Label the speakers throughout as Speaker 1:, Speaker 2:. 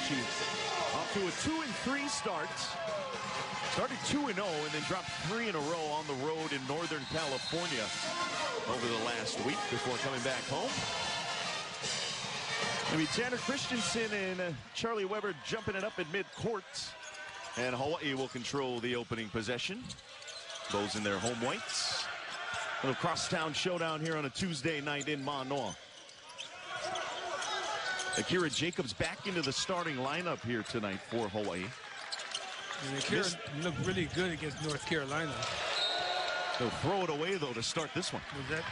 Speaker 1: Nakanishi off to a 2-3 start. Started 2-0 and then dropped 3 in a row on the road in Northern California over the last week before coming back home. Maybe Tanner Christensen and Charlie Weber jumping it up at mid-court. And Hawaii will control the opening possession. Those in their home whites. Little crosstown showdown here on a Tuesday night in Manoa. Akira Jacobs back into the starting lineup here tonight for Hawaii.
Speaker 2: And Akira looked really good against North Carolina.
Speaker 1: They'll throw it away, though, to start this one.
Speaker 2: Was that?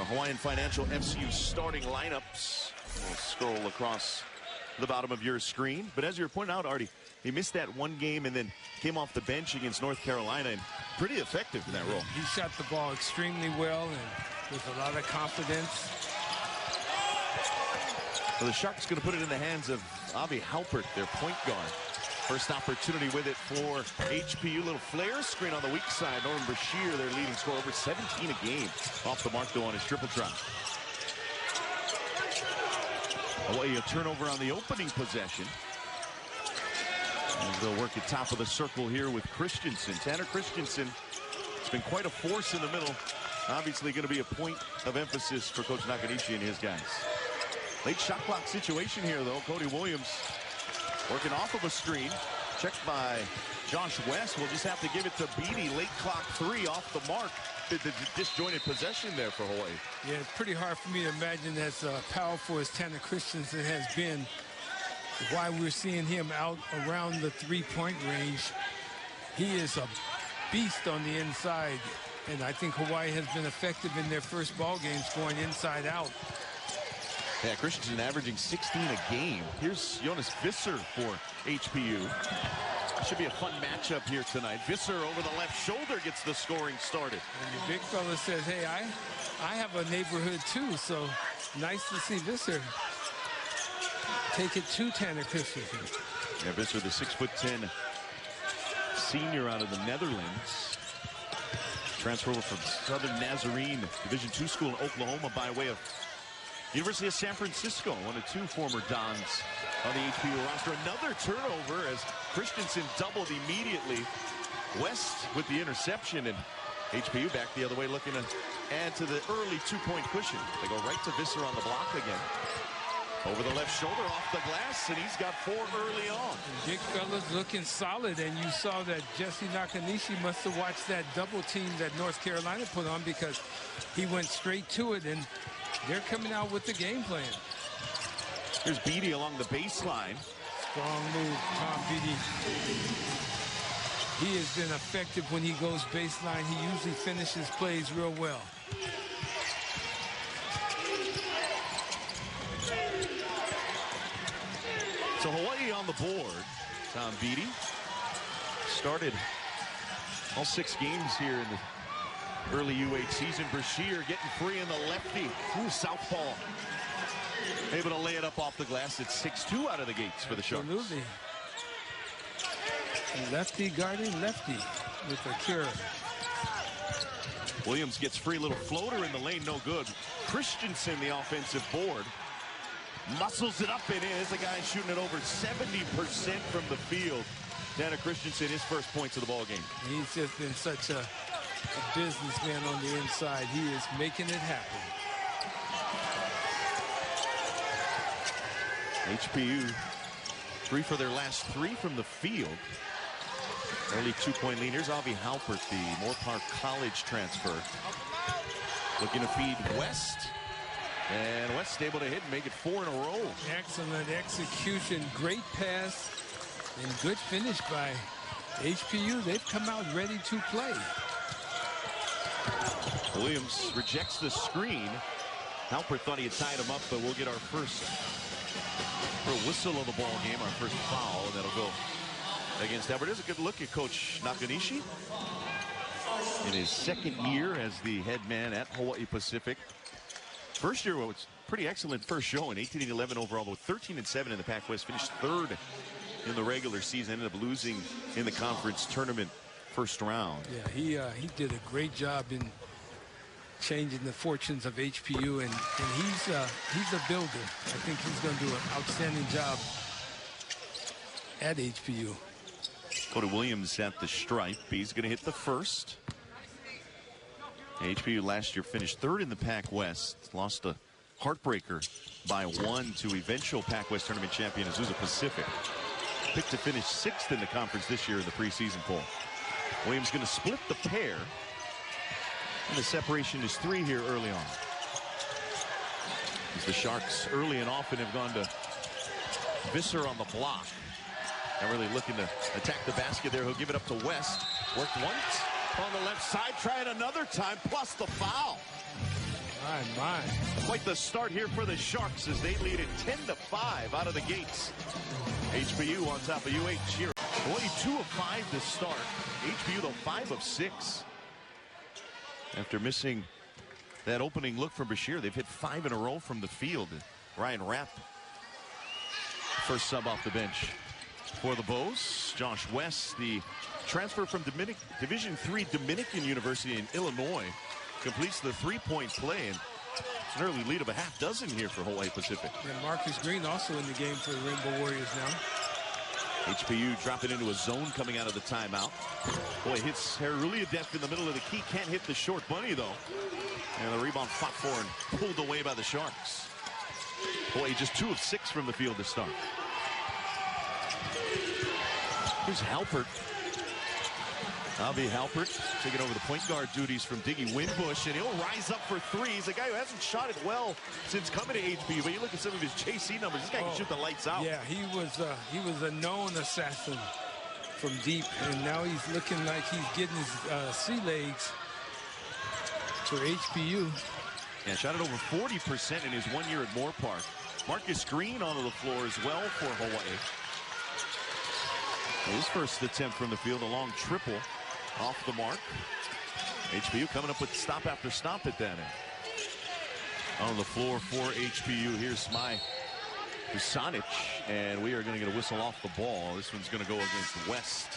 Speaker 1: Hawaiian Financial FCU starting lineups. We'll scroll across the bottom of your screen. But as you were pointing out, Artie, he missed that one game and then came off the bench against North Carolina, and pretty effective in that role.
Speaker 2: He shot the ball extremely well and with a lot of confidence.
Speaker 1: So the Sharks going to put it in the hands of Avi Halpert, their point guard. First opportunity with it for HPU. Little flare screen on the weak side. Norman Bashir, their leading scorer, over 17 a game. Off the mark, though, on his triple try. Hawaii a turnover on the opening possession. And they'll work at top of the circle here with Christensen. Tanner Christensen has been quite a force in the middle. Obviously going to be a point of emphasis for Coach Nakanishi and his guys. Late shot clock situation here, though. Cody Williams working off of a screen. Checked by Josh West. We'll just have to give it to Beatty. Late clock 3 off the mark. The disjointed possession there for Hawaii.
Speaker 2: Yeah, it's pretty hard for me to imagine as powerful as Tanner Christensen has been, why we're seeing him out around the three-point range. He is a beast on the inside, and I think Hawaii has been effective in their first ball games going inside out.
Speaker 1: Yeah, Christensen averaging 16 a game. Here's Jonas VISSER for HPU. Should be a fun matchup here tonight. VISSER over the left shoulder gets the scoring started.
Speaker 2: And the big fella says, hey, I have a neighborhood too, so nice to see VISSER take it to Tanner Christensen.
Speaker 1: Yeah, VISSER, the 6'10" senior out of the Netherlands. Transfer over from Southern Nazarene Division II school in Oklahoma by way of University of San Francisco. One of 2 former Dons on the HPU roster. Another turnover as Christensen doubled immediately. West with the interception, and HPU back the other way looking to add to the early 2-point cushion. They go right to VISSER on the block again. Over the left shoulder, off the glass, and he's got 4 early on.
Speaker 2: And big fella's looking solid, and you saw that Jesse Nakanishi must have watched that double team that North Carolina put on, because he went straight to it, and they're coming out with the game plan.
Speaker 1: Here's Beatty along the baseline.
Speaker 2: Strong move, Tom Beatty. He has been effective when he goes baseline. He usually finishes plays real well.
Speaker 1: So Hawaii on the board. Tom Beatty started all 6 games here in the early U8 season. Brashear getting free in the lefty. Ooh, southpaw. Able to lay it up off the glass. It's 6-2 out of the gates for the Sharks.
Speaker 2: Absolutely. Lefty guarding lefty with Akira.
Speaker 1: Williams gets free, little floater in the lane, no good. Christensen, the offensive board, muscles it up and in. The guy shooting it over 70% from the field. Tanner Christensen, his first points of the ball game.
Speaker 2: He's just been such a businessman on the inside. He is making it happen.
Speaker 1: HPU 3 for their last 3 from the field. Early 2-point lead. Here's Avi Halpert, the Moore Park College transfer. Looking to feed West. And West able to hit and make it 4 in a row.
Speaker 2: Excellent execution. Great pass. And good finish by HPU. They've come out ready to play.
Speaker 1: Williams rejects the screen. Halpert thought he had tied him up, but we'll get our first whistle of the ball game, our first foul, and that'll go against Albert. Here's a good look at Coach Nakanishi in his 2nd year as the head man at Hawaii Pacific. First year was pretty excellent first showing, 18-11 overall, but 13-7 in the Pac-West. Finished 3rd in the regular season. Ended up losing in the conference tournament first round.
Speaker 2: Yeah, he did a great job in changing the fortunes of HPU, and he's a builder. I think he's going to do an outstanding job at HPU.
Speaker 1: Cody Williams at the stripe. He's going to hit the first. HPU last year finished third in the Pac West. Lost a heartbreaker by 1 to eventual Pac West tournament champion Azusa Pacific. Picked to finish 6th in the conference this year in the preseason poll. Williams going to split the pair. And the separation is 3 here early on. As the Sharks early and often have gone to Visser on the block. Not really looking to attack the basket there. He'll give it up to West. Worked once on the left side. Try it another time, plus the foul.
Speaker 2: My.
Speaker 1: Quite the start here for the Sharks as they lead it 10-5 out of the gates. HBU on top of UH here. Only 2 of 5 to start. HBU, though, 5 of 6. After missing that opening look from Bashir, they've hit 5 in a row from the field. Ryan Rapp, first sub off the bench for the Bows. Josh West, the transfer from Division III Dominican University in Illinois, completes the three-point play, and it's an early lead of a half dozen here for Hawaii Pacific.
Speaker 2: And Marcus Green also in the game for the Rainbow Warriors now.
Speaker 1: HBU dropping into a zone coming out of the timeout. Boy, hits Heruliadeff in the middle of the key. Can't hit the short bunny, though. And the rebound fought for and pulled away by the Sharks. Boy, just 2 of 6 from the field to start. Here's Halpert. Avi Halpert taking over the point guard duties from Diggy Winbush, and he'll rise up for 3. He's a guy who hasn't shot it well since coming to HBU, but you look at some of his JC numbers, this guy can shoot the lights out.
Speaker 2: Yeah, he was a known assassin from deep, and now he's looking like he's getting his sea legs for HBU.
Speaker 1: Yeah, shot it over 40% in his 1 year at Moore Park. Marcus Green onto the floor as well for Hawaii. His first attempt from the field, a long triple off the mark. HBU coming up with stop after stop at that end. On the floor for HBU, here's Usanic, and we are going to get a whistle off the ball. This one's going to go against West.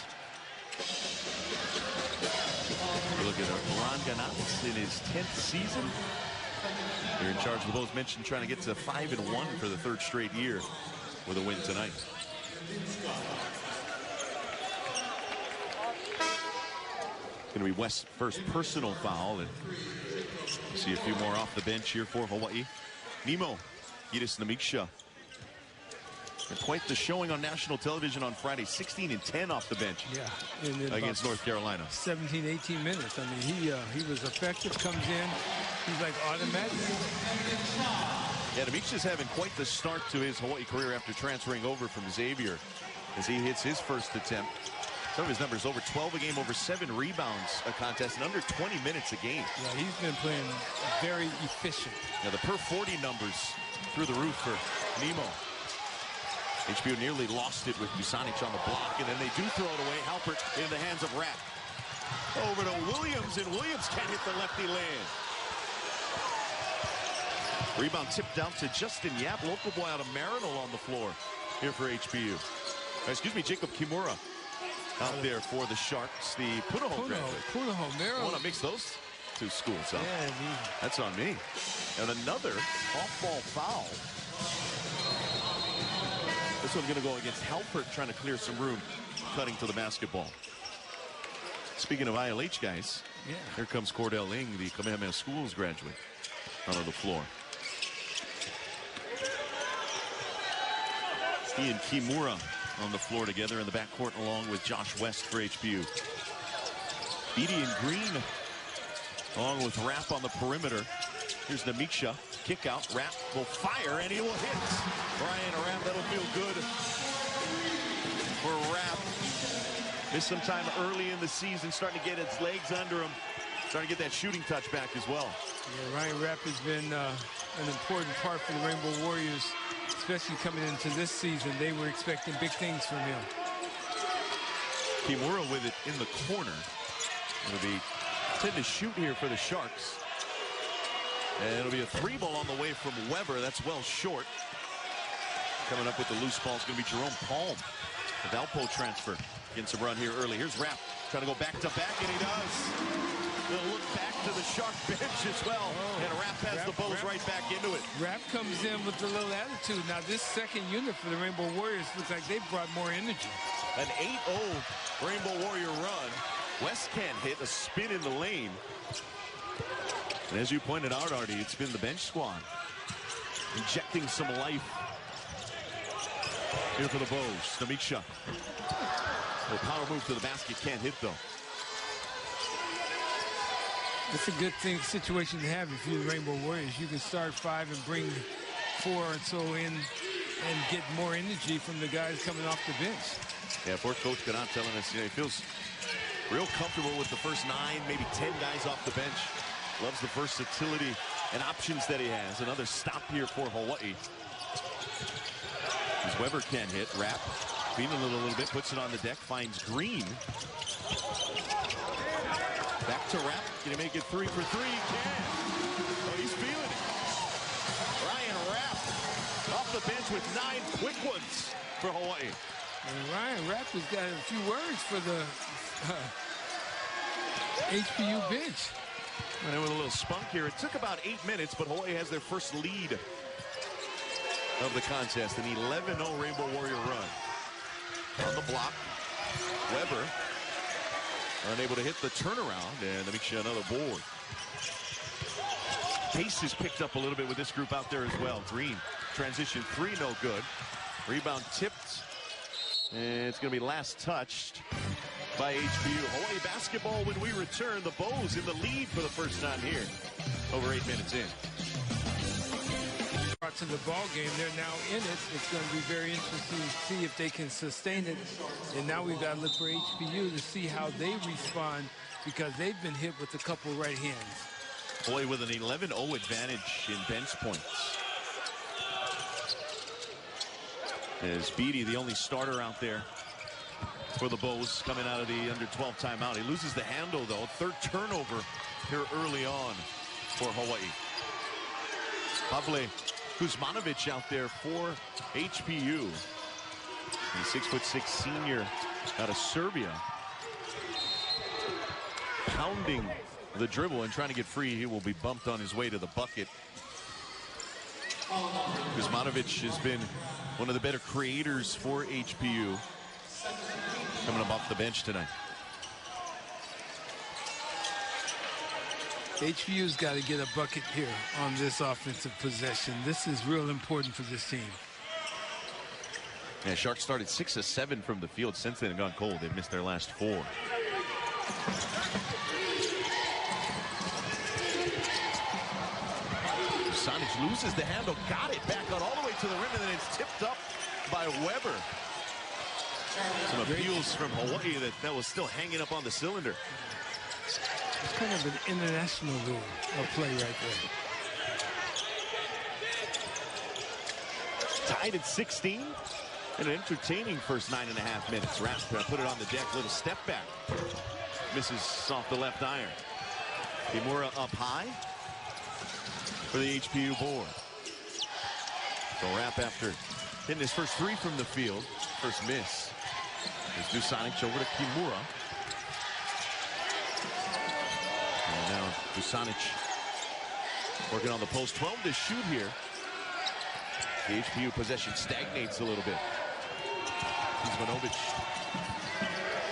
Speaker 1: Look at Ron Ganatz in his 10th season. Here in charge of the Bulls, mentioned trying to get to 5-1 for the 3rd straight year with a win tonight. Going to be West's first personal foul, and see a few more off the bench here for Hawaii. Nemo Gidis Namiksha. Quite the showing on national television on Friday. 16 and 10 off the bench.
Speaker 2: Yeah,
Speaker 1: against North Carolina.
Speaker 2: 17, 18 minutes. I mean, he was effective. Comes in, he's like automatic.
Speaker 1: Yeah, Namiksha's having quite the start to his Hawaii career after transferring over from Xavier, as he hits his first attempt. Some of his numbers: over 12 a game, over 7 rebounds a contest, and under 20 minutes a game.
Speaker 2: Yeah, he's been playing very efficient.
Speaker 1: Yeah, the per 40 numbers through the roof for Nemo. HBU nearly lost it with Usanic on the block, and then they do throw it away. Halpert in the hands of Rapp. Over to Williams, and Williams can't hit the lefty land. Rebound tipped out to Justin Yap, local boy out of Marinol on the floor here for HBU. Excuse me, Jacob Kimura out there for the Sharks, the Punahou graduate.
Speaker 2: Punahou, Maryland.
Speaker 1: I want to mix those 2 schools up.
Speaker 2: Yeah,
Speaker 1: that's on me. And another off-ball foul. This one's going to go against Halpert, trying to clear some room, cutting to the basketball. Speaking of ILH guys, here comes Cordell Ing, the Kamehameha Schools graduate, onto the floor. He and Kimura on the floor together in the backcourt, along with Josh West for HBU. Beatty and Green along with Rapp on the perimeter. Here's Namiksha, kick out. Rapp will fire, and he will hit. Brian Rapp, that'll feel good for Rapp. Missed some time early in the season, starting to get his legs under him, starting to get that shooting touch back as well.
Speaker 2: Yeah, Ryan Rapp has been an important part for the Rainbow Warriors, especially coming into this season. They were expecting big things from him.
Speaker 1: Kimura with it in the corner. It'll be 10 to shoot here for the Sharks. And it'll be a 3-ball on the way from Weber. That's well short. Coming up with the loose ball is going to be Jerome Palm. The Valpo transfer. Getting some run here early. Here's Rapp trying to go back to back, and he does. They'll look back to the Shark bench as well. And Rapp has the Bows right back into it.
Speaker 2: Rapp comes in with a little attitude. Now, this second unit for the Rainbow Warriors looks like they've brought more energy.
Speaker 1: An 8-0 Rainbow Warrior run. West can't hit a spin in the lane. And as you pointed out, Artie, it's been the bench squad injecting some life here for the Bows. Namiksha. The power move to the basket, can't hit though.
Speaker 2: It's a good situation to have if you're the Rainbow Warriors. You can start 5 and bring 4 or so in and get more energy from the guys coming off the bench.
Speaker 1: Yeah, poor Coach Canat telling us, he feels real comfortable with the first 9, maybe 10 guys off the bench. Loves the versatility and options that he has. Another stop here for Hawaii. As Weber can't hit, Rapp feeling it a little bit, puts it on the deck, finds Green. Back to Rapp. Can he make it 3 for 3? He can. Oh, he's feeling it. Ryan Rapp off the bench with 9 quick ones for Hawaii.
Speaker 2: And Ryan Rapp has got a few words for the HBU bench.
Speaker 1: And then with a little spunk here, it took about 8 minutes, but Hawaii has their first lead of the contest, an 11-0 Rainbow Warrior run. On the block, Weber unable to hit the turnaround, and Namiksha another board. Pace is picked up a little bit with this group out there as well. Green, transition 3, no good. Rebound tipped, and it's going to be last touched by HBU. Hawaii basketball when we return. The Bows in the lead for the first time here. Over 8 minutes in.
Speaker 2: To the ball game, they're now in it. It's going to be very interesting to see if they can sustain it. And now we've got to look for HBU to see how they respond, because they've been hit with a couple right hands.
Speaker 1: Hawaii with an 11-0 advantage in bench points. As Beatty, the only starter out there for the Bows coming out of the under-12 timeout. He loses the handle, though. Third turnover here early on for Hawaii. Pavle Kuzmanovic out there for HBU. The 6'6" senior out of Serbia. Pounding the dribble and trying to get free. He will be bumped on his way to the bucket. Kuzmanovic has been one of the better creators for HBU. Coming up off the bench tonight.
Speaker 2: HBU's got to get a bucket here on this offensive possession. This is real important for this team.
Speaker 1: Yeah, Sharks started 6 of 7 from the field. Since then, they've gone cold. They've missed their last 4. Sonic loses the handle, got it back out all the way to the rim, and then it's tipped up by Weber. Some appeals from Hawaii that was still hanging up on the cylinder.
Speaker 2: It's kind of an international rule of play right there.
Speaker 1: Tied at 16. And an entertaining first 9.5 minutes. Rapp put it on the deck, little step back. Misses off the left iron. Kimura up high for the HBU board. So Rapp, after hitting his first 3 from the field, first miss. There's Dusanich over to Kimura. And now Dusanich working on the post. 12 to shoot here. The HBU possession stagnates a little bit. Kuzmanovic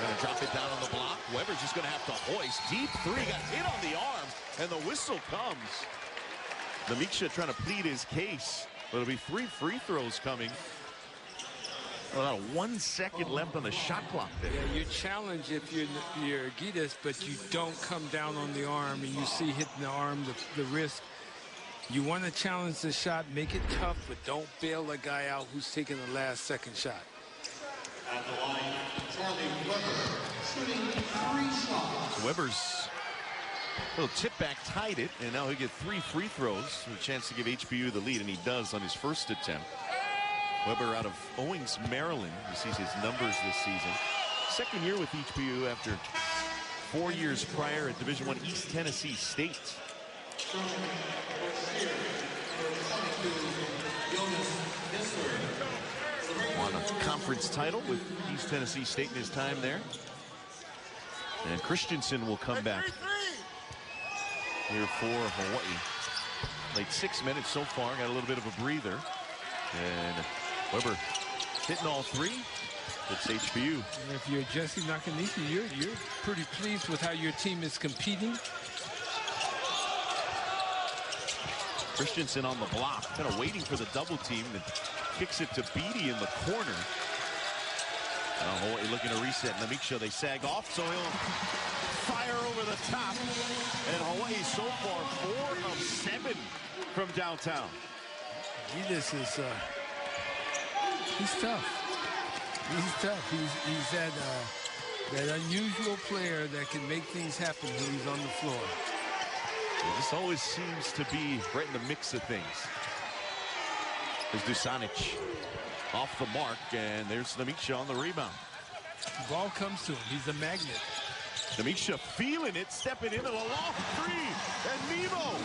Speaker 1: gonna drop it down on the block. Weber's just gonna have to hoist. Deep 3, got hit on the arm, and the whistle comes. Namiksha trying to plead his case. But it'll be 3 free throws coming. About 1 second left on the shot clock there.
Speaker 2: Yeah, you challenge if you're Gitas, but you don't come down on the arm, and you see hitting the arm, the wrist. You want to challenge the shot, make it tough, but don't bail a guy out who's taking the last second shot.
Speaker 3: At the line, Charlie Weber, shooting 3 shots.
Speaker 1: Weber's little tip back tied it, and now he'll get 3 free throws with a chance to give HBU the lead, and he does on his first attempt. Weber out of Owings, Maryland. You see his numbers this season. Second year with HBU after 4 years prior at Division I East Tennessee State.
Speaker 3: Jonas VISSER.
Speaker 1: Won a conference title with East Tennessee State in his time there. And Christensen will come back here for Hawaii. Played 6 minutes so far, got a little bit of a breather. And Weber hitting all three. It's HBU.
Speaker 2: And if you're Jesse Nakanishi, you're pretty pleased with how your team is competing.
Speaker 1: Christensen on the block, kind of waiting for the double team, and kicks it to Beatty in the corner. Now Hawaii looking to reset. Namiksha, they sag off, so he'll fire over the top. And Hawaii so far 4 of 7 from downtown.
Speaker 2: Gidas is, he's tough. He's tough. He's that unusual player that can make things happen when he's on the floor.
Speaker 1: This always seems to be right in the mix of things. There's Dusanic off the mark, and there's Namiksha on the rebound.
Speaker 2: The ball comes to him. He's a magnet.
Speaker 1: Namiksha feeling it, stepping into the loft three, and Nemo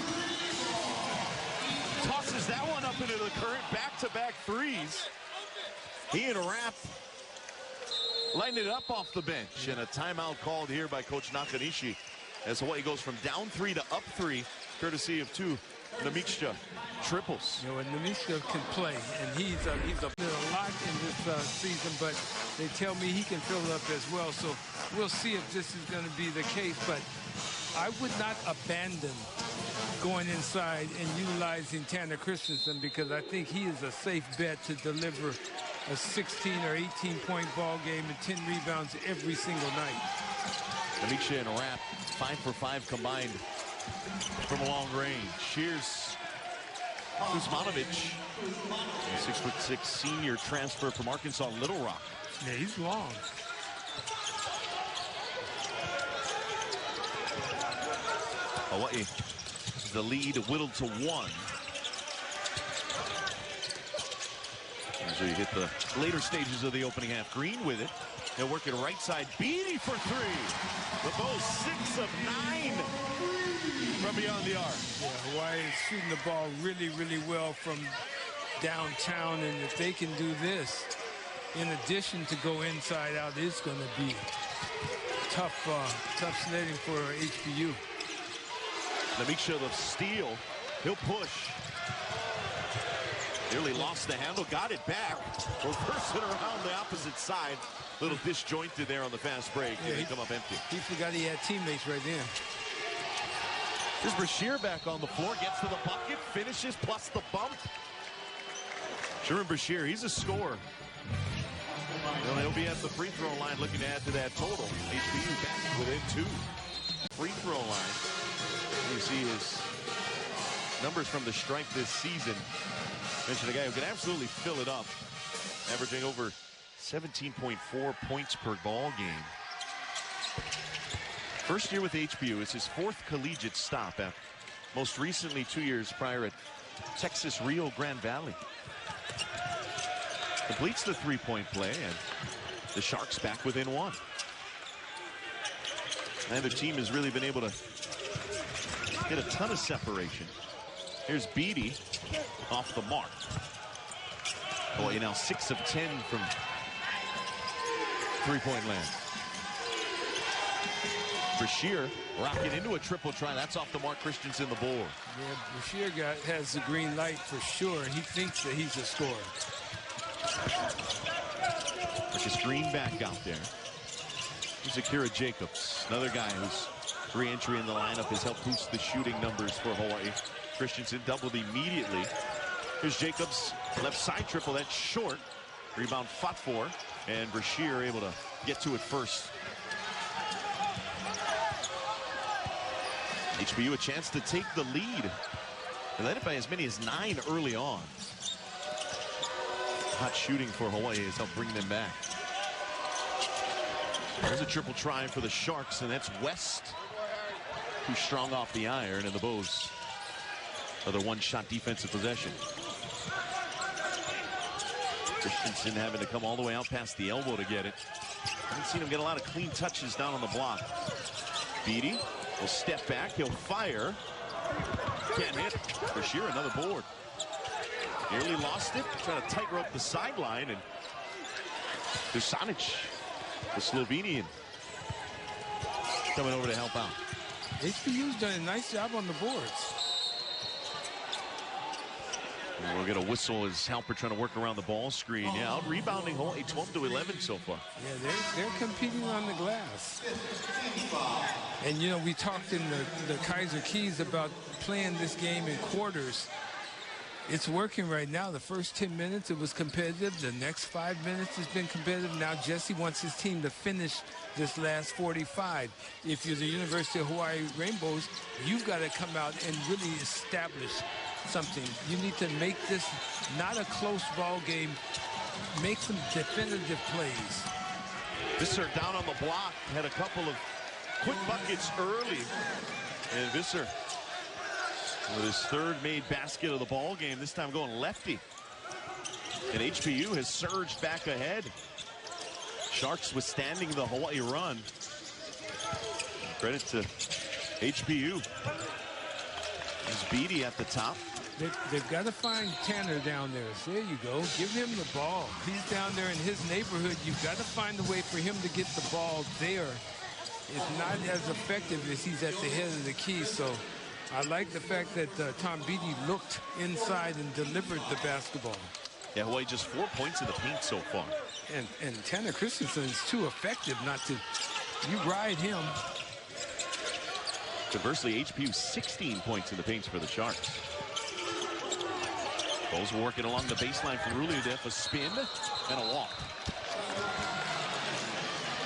Speaker 1: tosses that one up into the current. Back-to-back threes. He and Rapp lighting it up off the bench, and a timeout called here by Coach Nakanishi as Hawaii goes from down 3 to up 3, courtesy of 2 Namiksha triples.
Speaker 2: You know, and Namiksha can play, and he's a lot in this season, but they tell me he can fill it up as well. So we'll see if this is going to be the case. But I would not abandon going inside and utilizing Tanner Christensen, because I think he is a safe bet to deliver a 16 or 18-point ball game and 10 rebounds every single night.
Speaker 1: Namiksha and Rapp 5 for 5 combined from long range. Here's Kuzmanovic, 6'6" senior transfer from Arkansas Little Rock.
Speaker 2: Yeah, he's long.
Speaker 1: Hawaii, the lead whittled to 1. As we hit the later stages of the opening half. Green with it. They'll work it right side. Beatty for 3. The Bows 6 of 9 from beyond the arc.
Speaker 2: Yeah, Hawaii is shooting the ball really, really well from downtown, and if they can do this, in addition to go inside out, it's going to be tough sledding for HBU.
Speaker 1: Namiksha the steal. He'll push. Nearly lost the handle, got it back. Reverse it around the opposite side. Little disjointed there on the fast break.
Speaker 2: Yeah,
Speaker 1: they come up empty.
Speaker 2: He forgot he had teammates right then.
Speaker 1: There's Brashear back on the floor, gets to the bucket, finishes, plus the bump. Sherman Brashear, he's a scorer. Well, he'll be at the free throw line looking to add to that total. HBU back within 2. Free throw line. You see his numbers from the strike this season. Mentioned a guy who can absolutely fill it up, averaging over 17.4 points per ball game. First year with HBU. It's his 4th collegiate stop, after most recently 2 years prior at Texas Rio Grande Valley. Completes the 3-point play, and the Sharks back within 1. Neither team has really been able to get a ton of separation. Here's Beatty off the mark. Boy, now 6 of 10 from 3-point land. Brashear rocking into a triple try. That's off the mark. Christensen the board.
Speaker 2: Yeah, Brashear has the green light for sure. He thinks that he's a scorer.
Speaker 1: Marcus Green back out there. Here's Akira Jacobs, another guy whose re-entry in the lineup has helped boost the shooting numbers for Hawaii. Christensen doubled immediately. Here's Jacobs, left side triple, that's short. Rebound fought for, and Brashear able to get to it first. HBU a chance to take the lead. They led it by as many as 9 early on. Hot shooting for Hawaii has helped bring them back. There's a triple try for the Sharks, and that's West, who's strong off the iron, and the Bows. Another one-shot defensive possession. Christensen having to come all the way out past the elbow to get it. Haven't seen him get a lot of clean touches down on the block. Beatty will step back. He'll fire. Can't hit. Brashear another board. Nearly lost it. Trying to tightrope the sideline. And Dusanic, the Slovenian, coming over to help out.
Speaker 2: HBU's done a nice job on the boards.
Speaker 1: And we'll get a whistle as Halpert trying to work around the ball screen. Yeah, out rebounding Hawaii 12-11 so far.
Speaker 2: Yeah, they're competing on the glass. And, you know, we talked in the Kaiser Keys about playing this game in quarters. It's working right now. The first 10 minutes, it was competitive. The next 5 minutes has been competitive. Now Jesse wants his team to finish this last 45. If you're the University of Hawaii Rainbows, you've got to come out and really establish something. You need to make this not a close ball game. Make some definitive plays.
Speaker 1: Visser down on the block, had a couple of quick buckets early. And Visser with his third made basket of the ball game, this time going lefty. And HBU has surged back ahead. Sharks withstanding the Hawaii run. Credit to HBU. There's Beatty at the top.
Speaker 2: They've got to find Tanner down there. So there you go. Give him the ball. He's down there in his neighborhood. You've got to find a way for him to get the ball there. It's not as effective as he's at the head of the key. So I like the fact that Tom Beatty looked inside and delivered the basketball.
Speaker 1: Yeah, Hawaii just 4 points in the paint so far.
Speaker 2: And Tanner Christensen is too effective not to. You ride him.
Speaker 1: Conversely, HBU 16 points in the paint for the Sharks. Bowles working along the baseline from Ruliadef, a spin and a walk.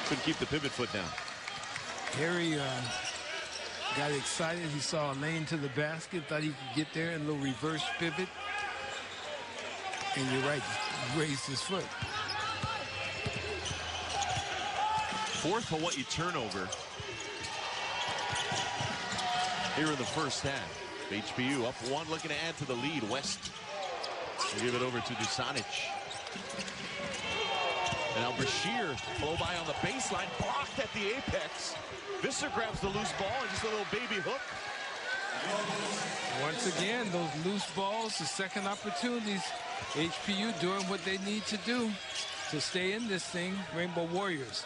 Speaker 1: Couldn't keep the pivot foot down.
Speaker 2: Harry got excited. He saw a lane to the basket, thought he could get there, and a little reverse pivot. And you're right, raised his foot.
Speaker 1: Fourth Hawaii turnover here in the first half. HBU up one, looking to add to the lead. West will give it over to Dusanic. And now Brashear blow by on the baseline, blocked at the apex. Visser grabs the loose ball and just a little baby hook.
Speaker 2: Once again, those loose balls, the second opportunities. HBU doing what they need to do to stay in this thing. Rainbow Warriors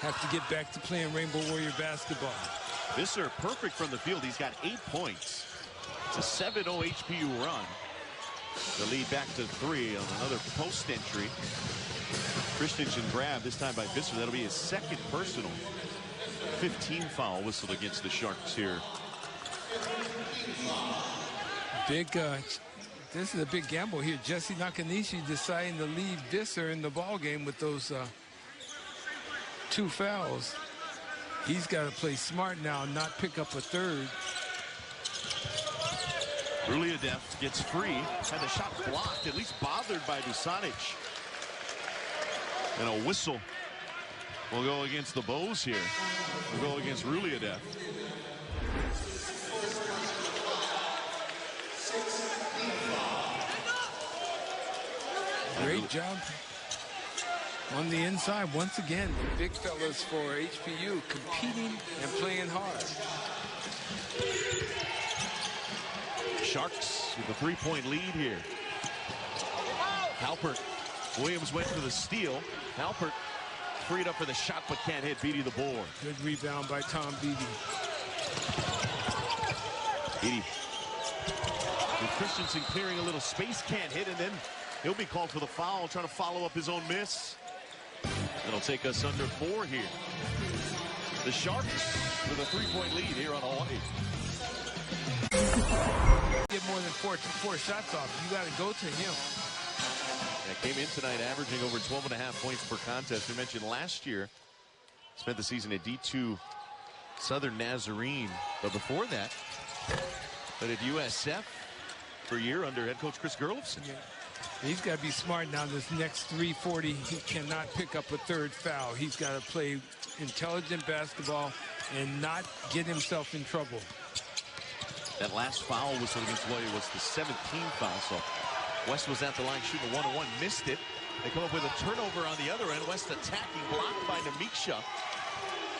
Speaker 2: have to get back to playing Rainbow Warrior basketball.
Speaker 1: Visser perfect from the field. He's got 8 points. It's a 7-0 HBU run. The lead back to 3 on another post entry. Christensen grab, this time by Visser. That'll be his second personal. 15 foul whistled against the Sharks here.
Speaker 2: Big, this is a big gamble here. Jesse Nakanishi deciding to leave Visser in the ball game with those 2 fouls. He's got to play smart now, not pick up a third.
Speaker 1: Ruliadef gets free, had the shot blocked, at least bothered by Dusanic. And a whistle will go against the Bows here. Will go against Ruliadef.
Speaker 2: Great job on the inside. Once again, the big fellas for HBU competing and playing hard.
Speaker 1: Sharks with a 3-point lead here. Halpert. Williams went for the steal. Halpert freed up for the shot but can't hit. Beatty the board.
Speaker 2: Good rebound by Tom Beatty.
Speaker 1: Beatty. With Christensen clearing a little space, can't hit, and then he'll be called for the foul, trying to follow up his own miss. It'll take us under 4 here. The Sharks with a 3-point lead here on Hawaii.
Speaker 2: Get more than four shots off. You got to go to him.
Speaker 1: That came in tonight averaging over 12.5 points per contest. We mentioned last year, spent the season at D2 Southern Nazarene. But before that, played at USF for a year under head coach Chris Gerlofson.
Speaker 2: Yeah. He's got to be smart now. This next 340, he cannot pick up a third foul. He's got to play intelligent basketball and not get himself in trouble.
Speaker 1: That last foul whistle against Hawaii was the 17th foul. So West was at the line shooting a 1-on-1, missed it. They come up with a turnover on the other end. West attacking, blocked by Namiksha.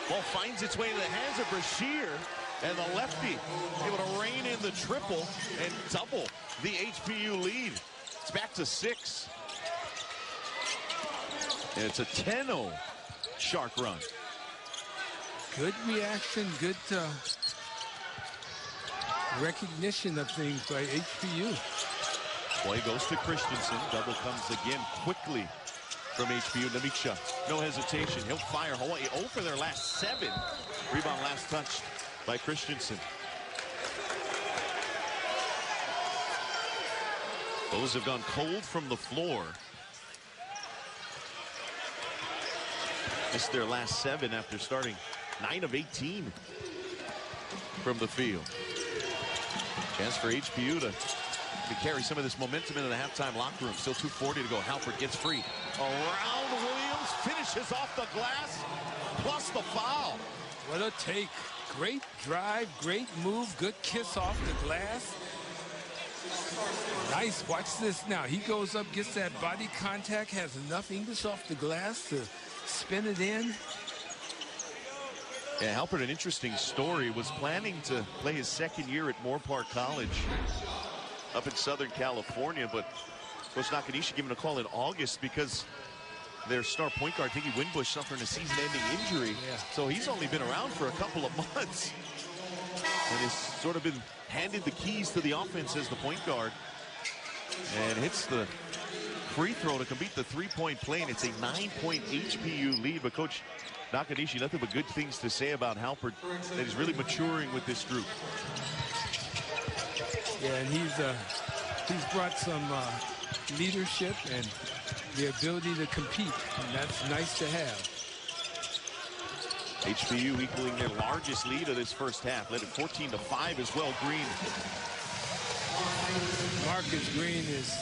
Speaker 1: Ball finds its way to the hands of Brashear, and the lefty able to rein in the triple and double the HBU lead. It's back to 6. And it's a 10-0 Shark run.
Speaker 2: Good reaction, good recognition of things by HBU.
Speaker 1: Play goes to Christensen. Double comes again quickly from HBU. Namiksha, no hesitation. He'll fire. Hawaii 0 for their last 7. Rebound last touched by Christensen. Those have gone cold from the floor. Missed their last 7 after starting 9 of 18 from the field. Chance for HBU to carry some of this momentum into the halftime locker room. Still 2:40 to go. Halpert gets free. Around Williams, finishes off the glass, plus the foul.
Speaker 2: What a take. Great drive, great move, good kiss off the glass. Nice. Watch this now. He goes up, gets that body contact, has enough English off the glass to spin it in.
Speaker 1: Yeah, Halpert, an interesting story, was planning to play his second year at Moore Park College up in Southern California, but Coach Nakanishi gave him a call in August because their star point guard, Diggy Winbush, suffered a season-ending injury.
Speaker 2: Yeah.
Speaker 1: So he's only been around for a couple of months and has sort of been handed the keys to the offense as the point guard, and hits the free throw to complete the three-point play, and it's a 9-point HBU lead. But Coach Nakanishi, nothing but good things to say about Halpert, that he's really maturing with this group.
Speaker 2: Yeah, and he's brought some leadership and the ability to compete, and that's nice to have.
Speaker 1: HBU equaling their largest lead of this first half, led at 14-5 as well. Green.
Speaker 2: Marcus Green is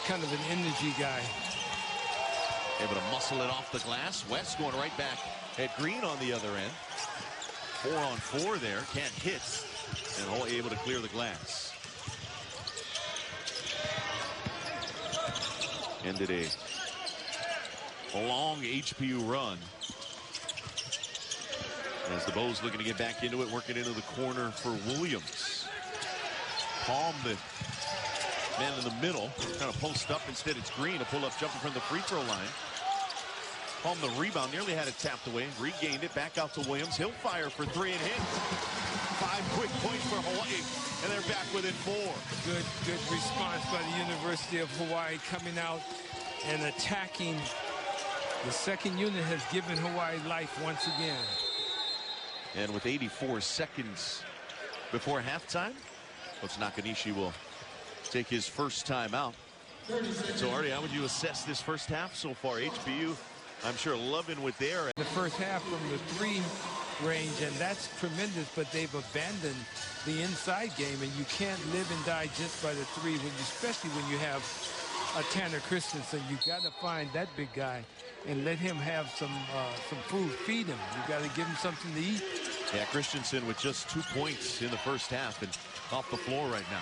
Speaker 2: kind of an energy guy.
Speaker 1: Able to muscle it off the glass. West going right back at Green on the other end. 4-on-4 there. Can't hit. And Hawaii able to clear the glass. Ended a long HBU run. As the Bows looking to get back into it, working into the corner for Williams. Palm, the man in the middle, kind of post up. Instead, it's Green, a pull-up jumper from the free throw line. Palm the rebound, nearly had it tapped away, regained it, back out to Williams. He'll fire for 3 and hit. 5 quick points for Hawaii, and they're back within 4.
Speaker 2: Good response by the University of Hawaii, coming out and attacking. The second unit has given Hawaii life once again.
Speaker 1: And with 84 seconds before halftime, Coach Nakanishi will take his first time out. So, Artie, how would you assess this first half so far? HBU, I'm sure, loving what they're at.
Speaker 2: The first half from the 3 range, and that's tremendous, but they've abandoned the inside game, and you can't live and die just by the 3, especially when you have a Tanner Christensen. You got to find that big guy and let him have some food, feed him. You got to give him something to eat.
Speaker 1: Yeah, Christensen with just 2 points in the first half and off the floor right now.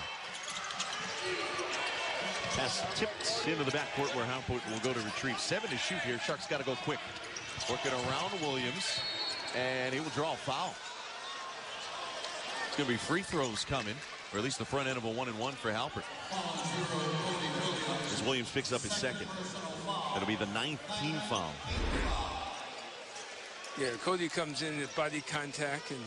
Speaker 1: Pass tipped into the backcourt where Halpert will go to retrieve. 7 to shoot here. Sharks got to go quick. Working around Williams, and he will draw a foul. It's going to be free throws coming, or at least the front end of a 1-and-1 for Halpert. As Williams picks up his second. That'll be the 9th team foul.
Speaker 2: Yeah, Cody comes in with body contact and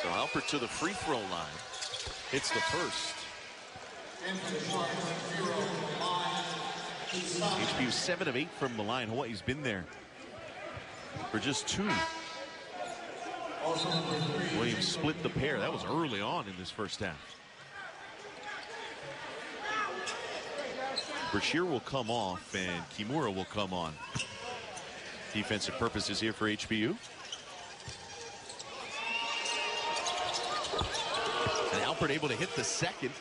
Speaker 1: so Halpert to the free throw line. Hits the first. HBU 7 of 8 from the line. Hawaii's been there for just 2. Williams split the pair. That was early on in this first half. Brashear will come off and Kimura will come on. Defensive purposes here for HBU. And Halpert able to hit the second.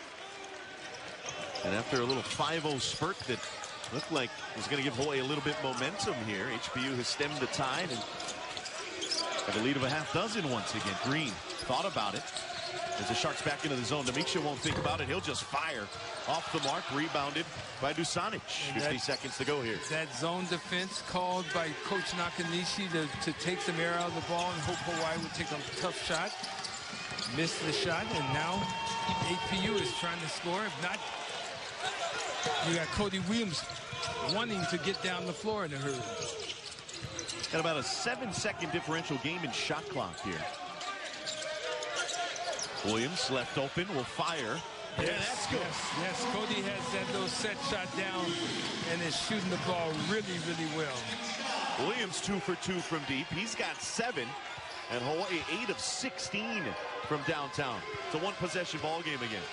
Speaker 1: And after a little 5-0 spurt that looked like was going to give Hawaii a little bit momentum here, HBU has stemmed the tide and have a lead of a half dozen once again. Green thought about it. As the Sharks back into the zone, Namiksha won't think about it. He'll just fire off the mark. Rebounded by Dusanic. 50 seconds to go here.
Speaker 2: That zone defense called by Coach Nakanishi to take some air out of the ball and hope Hawaii would take a tough shot. Missed the shot, and now HBU is trying to score. If not, you got Cody Williams wanting to get down the floor in a hurry.
Speaker 1: Got about a 7-second differential game in shot clock here. Williams left open, will fire.
Speaker 2: Yes,
Speaker 1: Yeah, that's good.
Speaker 2: Yes, Cody has that little set shot down and is shooting the ball really, really well.
Speaker 1: Williams 2 for 2 from deep. He's got 7, and Hawaii 8 of 16 from downtown. It's a one-possession ball game again.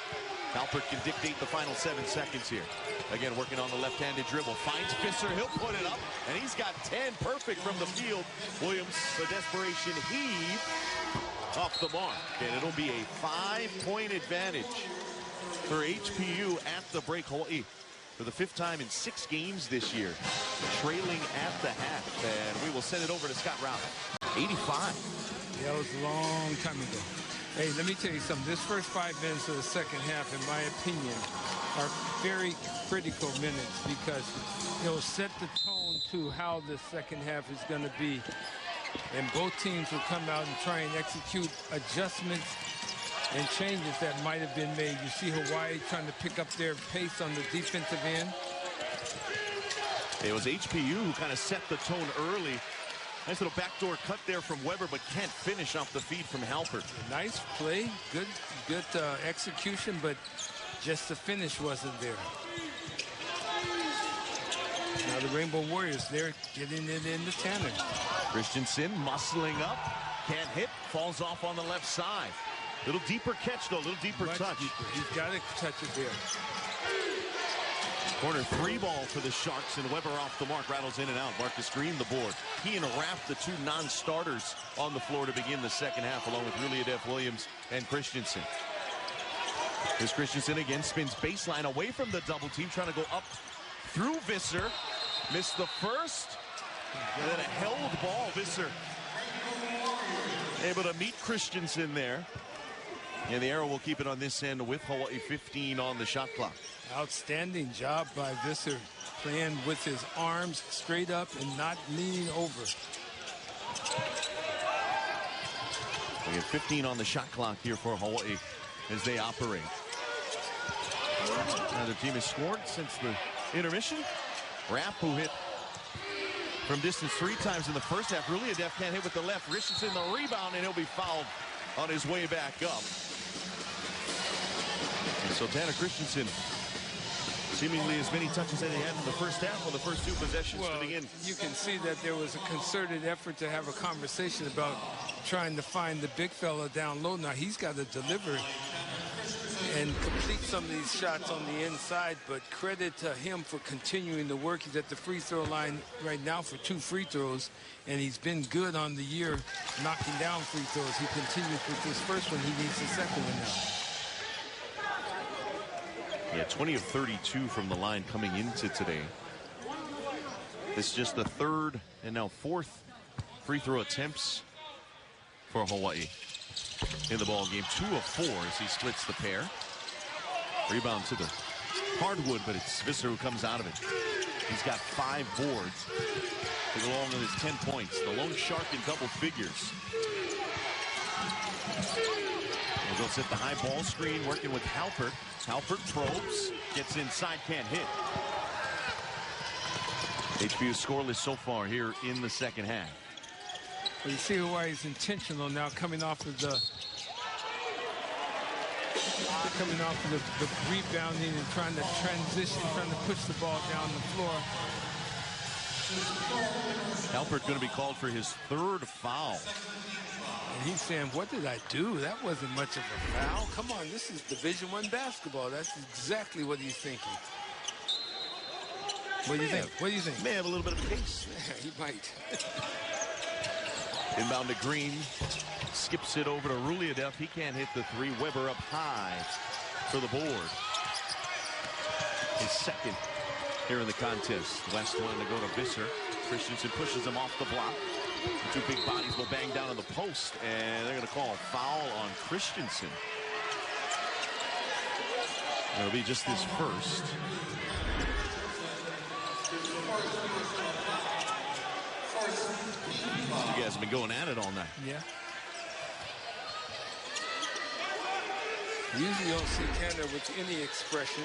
Speaker 1: Halpert can dictate the final 7 seconds here. Again, working on the left-handed dribble. Finds Visser. He'll put it up, and he's got 10 perfect from the field. Williams, a desperation heave off the mark, and it'll be a 5-point advantage for HPU at the break. Hawaii, for the 5th time in 6 games this year, trailing at the half, and we will send it over to Scott Rowell. 85.
Speaker 2: Yeah, that was a long time ago. Hey, let me tell you something. This first 5 minutes of the second half, in my opinion, are very critical minutes because they'll set the tone to how the second half is going to be. And both teams will come out and try and execute adjustments and changes that might have been made. You see Hawaii trying to pick up their pace on the defensive end.
Speaker 1: It was HPU who kind of set the tone early. Nice little backdoor cut there from Weber, but can't finish off the feed from Halpert.
Speaker 2: Nice play, good execution, but just the finish wasn't there. Now the Rainbow Warriors, they're getting it into Tanner.
Speaker 1: Christensen muscling up, can't hit, falls off on the left side. Little deeper catch though, little deeper touch.
Speaker 2: Deeper. He's got to touch it there.
Speaker 1: Corner 3 ball for the Sharks, and Weber off the mark, rattles in and out. Marcus Green the board. He and Raff, the 2 non-starters on the floor to begin the second half, along with Ruliadev, Williams, and Christensen. Here's Christensen again, spins baseline away from the double team, trying to go up through Visser. Missed the first, and then a held ball. Visser able to meet Christensen there. And the arrow will keep it on this end with Hawaii 15 on the shot clock.
Speaker 2: Outstanding job by Visser, playing with his arms straight up and not leaning over.
Speaker 1: We have 15 on the shot clock here for Hawaii as they operate. Another team has scored since the intermission. Rapp, who hit from distance 3 times in the first half. Ruliadev can't hit with the left. Richardson the rebound, and he'll be fouled on his way back up. And so Tanner Christensen, seemingly as many touches as he had in the first half on the first 2 possessions to begin.
Speaker 2: You can see that there was a concerted effort to have a conversation about trying to find the big fella down low. Now he's got to deliver and complete some of these shots on the inside, but credit to him for continuing to work. He's at the free throw line right now for 2 free throws, and he's been good on the year knocking down free throws. He continues with this first one. He needs the second one now.
Speaker 1: Yeah, 20 of 32 from the line coming into today. This is just the 3rd and now 4th free throw attempts for Hawaii in the ball game. 2 of 4 as he splits the pair. Rebound to the hardwood, but it's Visser who comes out of it. He's got 5 boards to go along with his 10 points. The lone Shark in double figures. We'll go set the high ball screen, working with Halpert. Halpert probes, gets inside, can't hit. HPU scoreless so far here in the second half.
Speaker 2: Well, you see Hawaii's intentional now, coming off of the rebounding and trying to transition, trying to push the ball down the floor.
Speaker 1: Halpert going to be called for his 3rd foul.
Speaker 2: And he's saying, what did I do? That wasn't much of a foul. Come on, this is Division I basketball. That's exactly what he's thinking. What do you think? What do you think?
Speaker 1: May have a little bit of a case.
Speaker 2: Yeah, he might.
Speaker 1: Inbound to Green. Skips it over to Ruliadev. He can't hit the 3. Weber up high for the board. His 2nd here in the contest. West one to go to Visser. Christensen pushes him off the block. The 2 big bodies will bang down on the post, and they're going to call a foul on Christensen. It'll be just his 1st. You guys have been going at it all night.
Speaker 2: Yeah. Usually you don't see Tanner with any expression.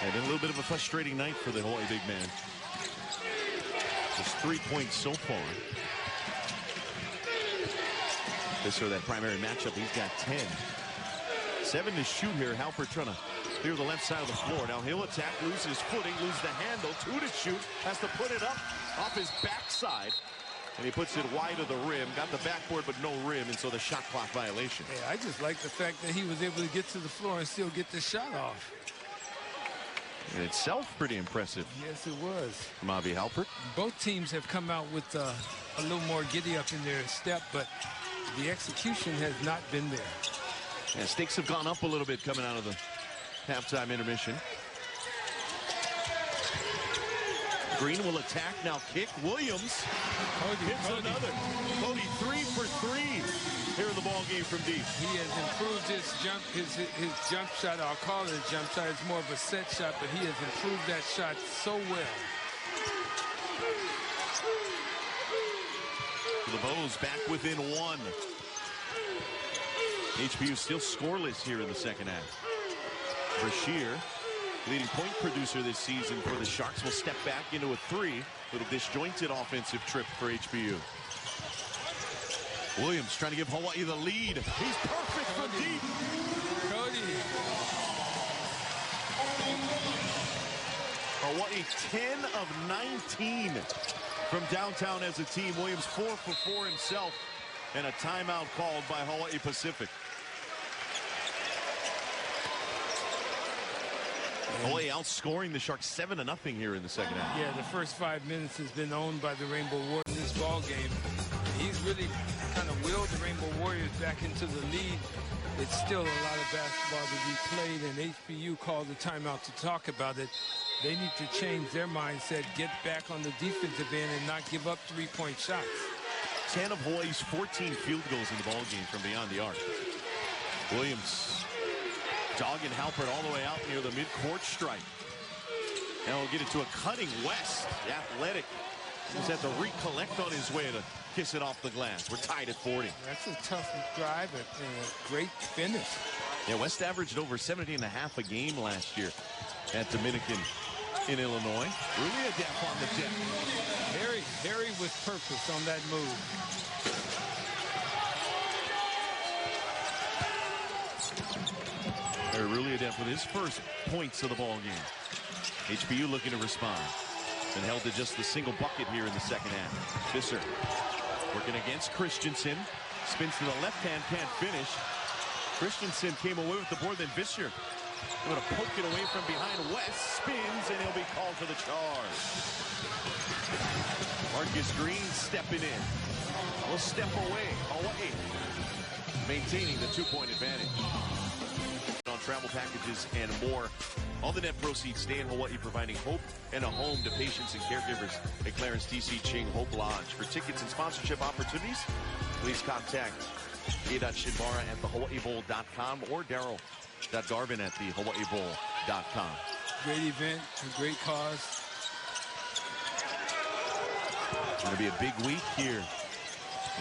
Speaker 1: And been a little bit of a frustrating night for the Hawaii big man. Just 3 points so far. Visser, that primary matchup, he's got 10. 7 to shoot here. Halpert trying to clear the left side of the floor. Now he'll attack, lose his footing, lose the handle. 2 to shoot. Has to put it up off his backside. And he puts it wide of the rim. Got the backboard, but no rim, and so the shot clock violation.
Speaker 2: Yeah, I just like the fact that he was able to get to the floor and still get the shot off.
Speaker 1: In itself, pretty impressive.
Speaker 2: Yes, it was.
Speaker 1: From Avi Halpert.
Speaker 2: Both teams have come out with a little more giddy up in their step, but the execution has not been there.
Speaker 1: Yeah, stakes have gone up a little bit coming out of the halftime intermission. Green will attack, now kick. Williams hits another. Cody 3 for 3 here in the ball game from deep.
Speaker 2: He has improved his jump shot. I'll call it a jump shot. It's more of a set shot, but he has improved that shot so well.
Speaker 1: The Bows back within 1. HBU still scoreless here in the second half. Brashear, leading point producer this season for the Sharks, will step back into a 3. Little disjointed offensive trip for HBU. Williams trying to give Hawaii the lead. He's perfect from deep.
Speaker 2: Cody.
Speaker 1: Hawaii 10 of 19 from downtown as a team. Williams 4 for 4 himself, and a timeout called by Hawaii Pacific. Hawaii outscoring the Sharks 7-0 here in the second half.
Speaker 2: Yeah, the first 5 minutes has been owned by the Rainbow Warriors in this ball game. He's really kind of willed the Rainbow Warriors back into the lead. It's still a lot of basketball to be played, and HBU called the timeout to talk about it. They need to change their mindset, get back on the defensive end, and not give up 3-point shots.
Speaker 1: 10 of Hawaii's 14 field goals in the ball game from beyond the arc. Williams dogging Halpert all the way out near the midcourt stripe. Now we'll get it to a cutting West. The athletic just had to recollect on his way to kiss it off the glass. We're tied at 40.
Speaker 2: That's a tough drive and a great finish.
Speaker 1: Yeah, West averaged over 17.5 a game last year at Dominican in Illinois. Really a depth on the deck.
Speaker 2: Harry with purpose on that move.
Speaker 1: They're really adept with his first points of the ball game. HBU looking to respond. And held to just the single bucket here in the second half. Visser working against Christensen. Spins to the left hand, can't finish. Christensen came away with the board, then Visser going to poke it away from behind. West spins, and he'll be called for the charge. Marcus Green stepping in. Will step away. Hawaii maintaining the 2-point advantage. On travel packages and more. All the net proceeds stay in Hawaii, providing hope and a home to patients and caregivers at Clarence T.C. Ching Hope Lodge. For tickets and sponsorship opportunities, please contact A.Shinbara at thehawaiibowl.com or Daryl.Garvin at thehawaiibowl.com.
Speaker 2: Great event, a great cause.
Speaker 1: It's going to be a big week here.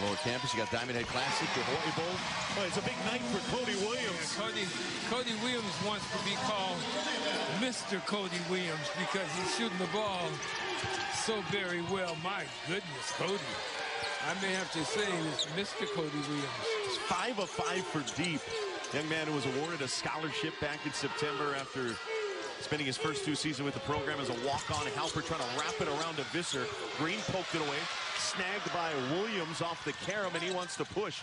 Speaker 1: Lower campus, you got Diamond Head Classic, the Hawaii Bowl. Oh, it's a big night for Cody Williams.
Speaker 2: Yeah, Cody Williams wants to be called Mr. Cody Williams because he's shooting the ball so very well. My goodness, Cody. I may have to say it's Mr. Cody Williams.
Speaker 1: He's 5 of 5 for deep. Young man who was awarded a scholarship back in September after spending his first 2 seasons with the program as a walk-on. Halpert trying to wrap it around to Visser. Green poked it away. Snagged by Williams off the carom, and he wants to push.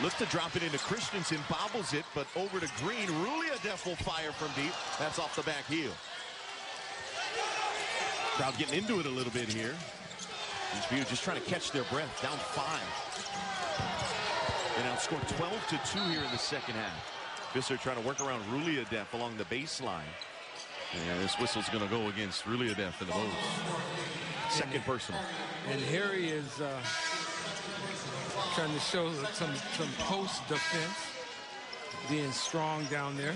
Speaker 1: Looks to drop it into Christensen, bobbles it, but over to Green. Ruliadef will fire from deep. That's off the back heel. Crowd getting into it a little bit here. HBU just trying to catch their breath, down 5. And outscored 12-2 here in the second half. Visser trying to work around Ruliadef along the baseline. And this whistle's going to go against Ruliadef in the Bows. Second personal.
Speaker 2: And Harry is trying to show some post defense, being strong down there.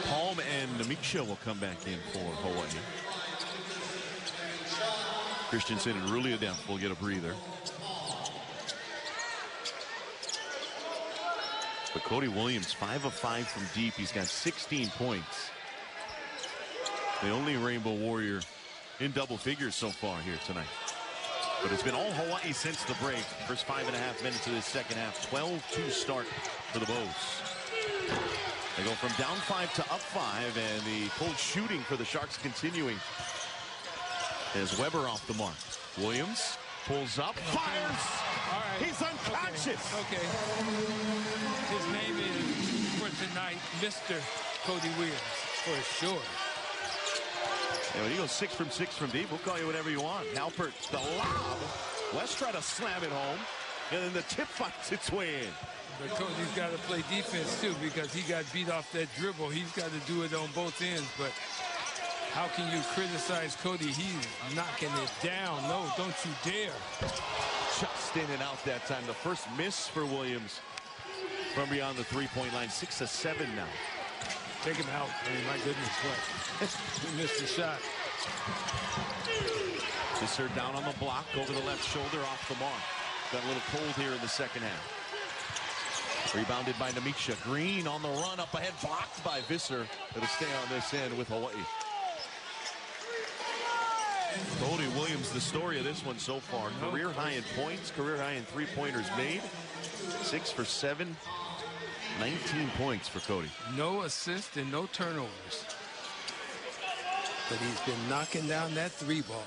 Speaker 1: Palm and Namiksha will come back in for Hawaii. Christensen and Ruliadef will get a breather. But Cody Williams, 5 of 5 from deep. He's got 16 points. The only Rainbow Warrior in double figures so far here tonight. But it's been all Hawaii since the break. First 5.5 minutes of this second half. 12-2 start for the Bows. They go from down 5 to up 5, and the cold shooting for the Sharks continuing. As Weber off the mark. Williams pulls up, fires.
Speaker 2: All right.
Speaker 1: He's unconscious.
Speaker 2: Okay. His name is, for tonight, Mr. Cody Williams, for sure.
Speaker 1: Yeah, when you go 6 from 6 from deep, we'll call you whatever you want. Halpert, the lob. West try to slam it home, and then the tip finds its way in.
Speaker 2: But Cody's got to play defense, too, because he got beat off that dribble. He's got to do it on both ends, but how can you criticize Cody? He's knocking it down. No, don't you dare.
Speaker 1: Just in and out that time. The first miss for Williams from beyond the three-point line. 6 of 7 now.
Speaker 2: Take him out. I mean, my goodness, what? He missed the shot.
Speaker 1: Visser down on the block, over the left shoulder, off the mark. Got a little cold here in the second half. Rebounded by Namiksha. Green on the run up ahead, blocked by Visser. It'll stay on this end with Hawaii. Cody Williams, the story of this one so far. Career high in points, career high in three-pointers made. 6 for 7. 19 points for Cody.
Speaker 2: No assists and no turnovers. But he's been knocking down that three ball.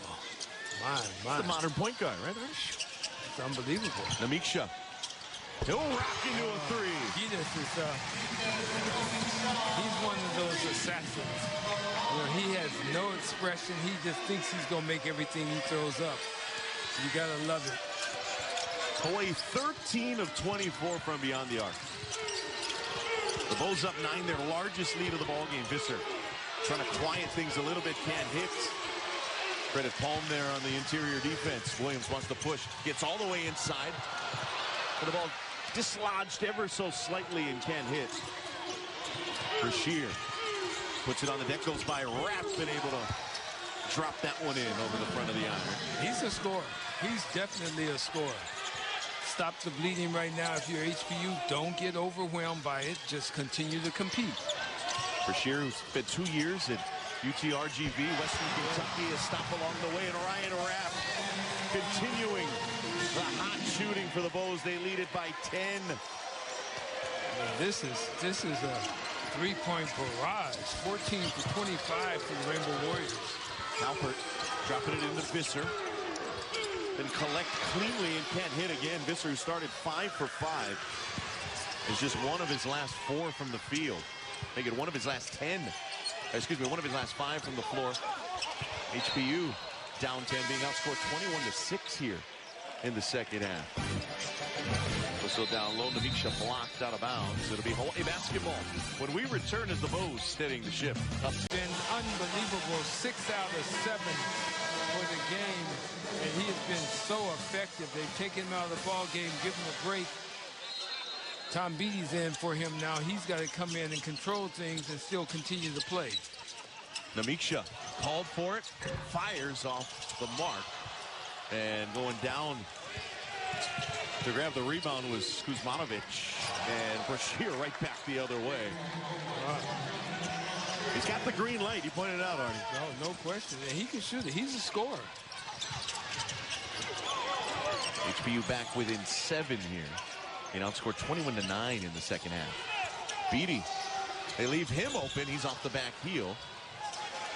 Speaker 2: My.
Speaker 1: The modern point guard, right?
Speaker 2: It's unbelievable.
Speaker 1: Namiksha. He'll rock into a three.
Speaker 2: He's one of those assassins. You know, he has no expression. He just thinks he's going to make everything he throws up. You got to love it.
Speaker 1: Hawaii 13 of 24 from beyond the arc. The Bows up 9, their largest lead of the ballgame. Visser trying to quiet things a little bit, can't hit. Credit Palm there on the interior defense. Williams wants to push, gets all the way inside. And the ball dislodged ever so slightly and can't hit. Brashear puts it on the deck, goes by Rapp, been able to drop that one in over the front of the iron.
Speaker 2: He's a scorer. He's definitely a scorer. Stop the bleeding right now. If you're HBU, don't get overwhelmed by it. Just continue to compete.
Speaker 1: Brashear, who's spent 2 years at UTRGV, Western Kentucky, a stop along the way, and Ryan Rapp continuing the hot shooting for the Bows. They lead it by 10.
Speaker 2: This is a three-point barrage. 14 to 25 for the Rainbow Warriors.
Speaker 1: Halpert dropping it into Visser. Then collect cleanly and can't hit again. Visser, who started 5 for 5, is just one of his last 4 from the field. Make it one of his last 10. Excuse me, one of his last 5 from the floor. HBU down 10, being outscored 21-6 here in the second half. Whistle down low. Namiksha blocked out of bounds. It'll be Hawaii basketball when we return as the Bows steadying the ship.
Speaker 2: It's been unbelievable. 6 out of 7 for the game, and he has been so effective. They've taken him out of the ball game, given him a break. Tom Beatty's in for him now. He's got to come in and control things and still continue to play.
Speaker 1: Namiksha called for it, fires off the mark, and going down to grab the rebound was Kuzmanovic, and Brashear right back the other way. He's got the green light. You pointed it out, Arnie.
Speaker 2: No question. And he can shoot it. He's a scorer.
Speaker 1: HBU back within 7 here. He outscored 21-9 in the second half. Beatty, they leave him open. He's off the back heel.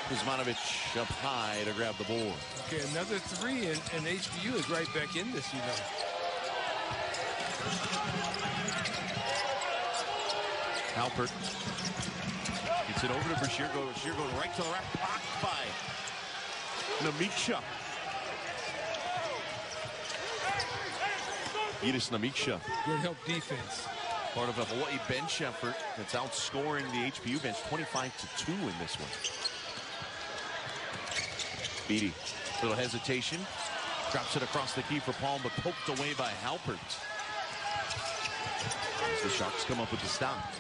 Speaker 1: Kuzmanovic up high to grab the board.
Speaker 2: Okay, another 3, and HBU is right back in this, you know.
Speaker 1: Halpert gets it over to Brashear. Brashear going right to the rack, blocked by Namiksha. Edis Namiksha.
Speaker 2: Good help defense.
Speaker 1: Part of a Hawaii bench effort that's outscoring the HBU bench 25-2 in this one. Beatty, little hesitation. Drops it across the key for Palm, but poked away by Halpert. As the Sharks come up with the stop.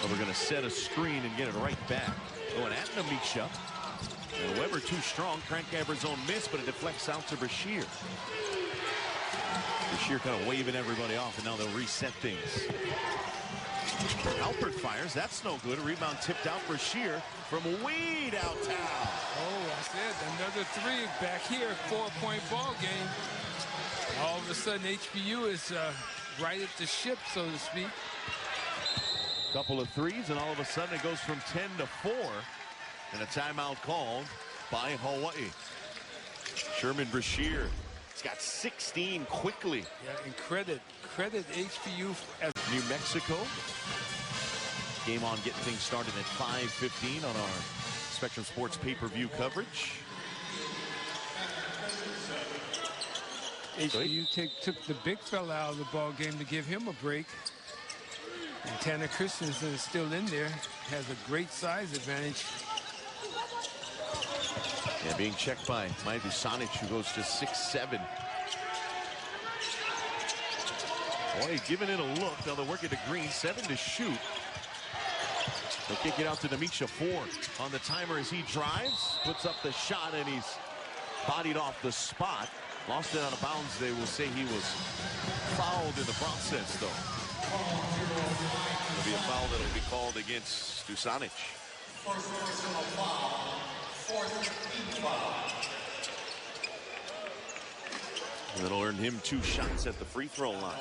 Speaker 1: But we're going to set a screen and get it right back. Going at Namiksha. And Weber too strong. Crankhaber's own miss, but it deflects out to Brashear. Brashear kind of waving everybody off, and now they'll reset things. Alpert fires. That's no good. A rebound tipped out Brashear from way downtown.
Speaker 2: Oh, I said another three back here. 4-point ball game. All of a sudden, HBU is right at the ship, so to speak.
Speaker 1: Couple of threes, and all of a sudden it goes from 10 to 4. And a timeout called by Hawaii. Sherman Brashear. He's got 16 quickly.
Speaker 2: Yeah, and credit HBU as
Speaker 1: New Mexico. Game on, getting things started at 5:15 on our Spectrum Sports pay-per-view coverage.
Speaker 2: HBU took the big fella out of the ball game to give him a break. And Tanner Christensen is still in there. Has a great size advantage.
Speaker 1: Yeah, being checked by Maya Dusanich, who goes just 6'7". Boy, giving it a look. Now they're working to Green. 7 to shoot. They'll kick it out to Demetra. 4 on the timer as he drives. Puts up the shot, and he's bodied off the spot. Lost it out of bounds. They will say he was fouled in the process, though. It'll be a foul that'll be called against Dusanich.
Speaker 3: First personal foul. Fourth team foul.
Speaker 1: That'll earn him 2 shots at the free throw line.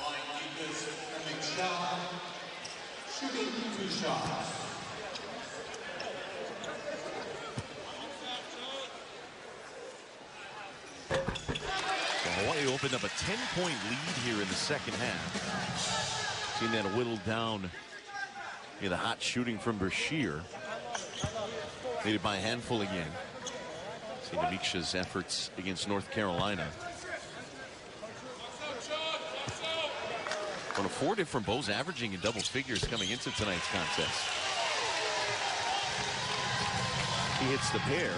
Speaker 3: Shooting 2 shots.
Speaker 1: Hawaii opened up a 10-point lead here in the second half. Seen that whittled down. The hot shooting from Brashear. Leaded by a handful again. See Demetra's efforts against North Carolina. One of 4 different bows averaging in double figures coming into tonight's contest. He hits the pair.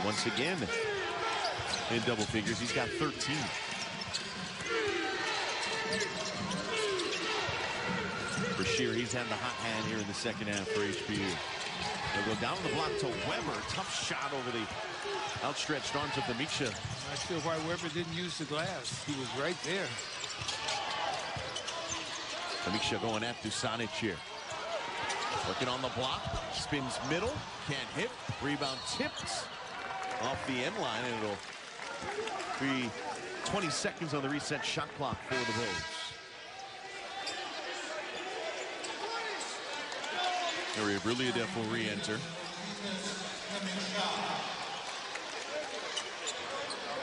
Speaker 1: Once again in double figures. He's got 13. Brashear, he's had the hot hand here in the second half for HBU. They'll go down the block to Weber. Tough shot over the outstretched arms of Demetra.
Speaker 2: Not sure why Weber didn't use the glass. He was right there.
Speaker 1: Demetra going at Dusanich here. Working on the block. Spins middle. Can't hit. Rebound tipped off the end line, and it'll be 20 seconds on the reset shot clock for the Bulls. Brilliadef will re-enter.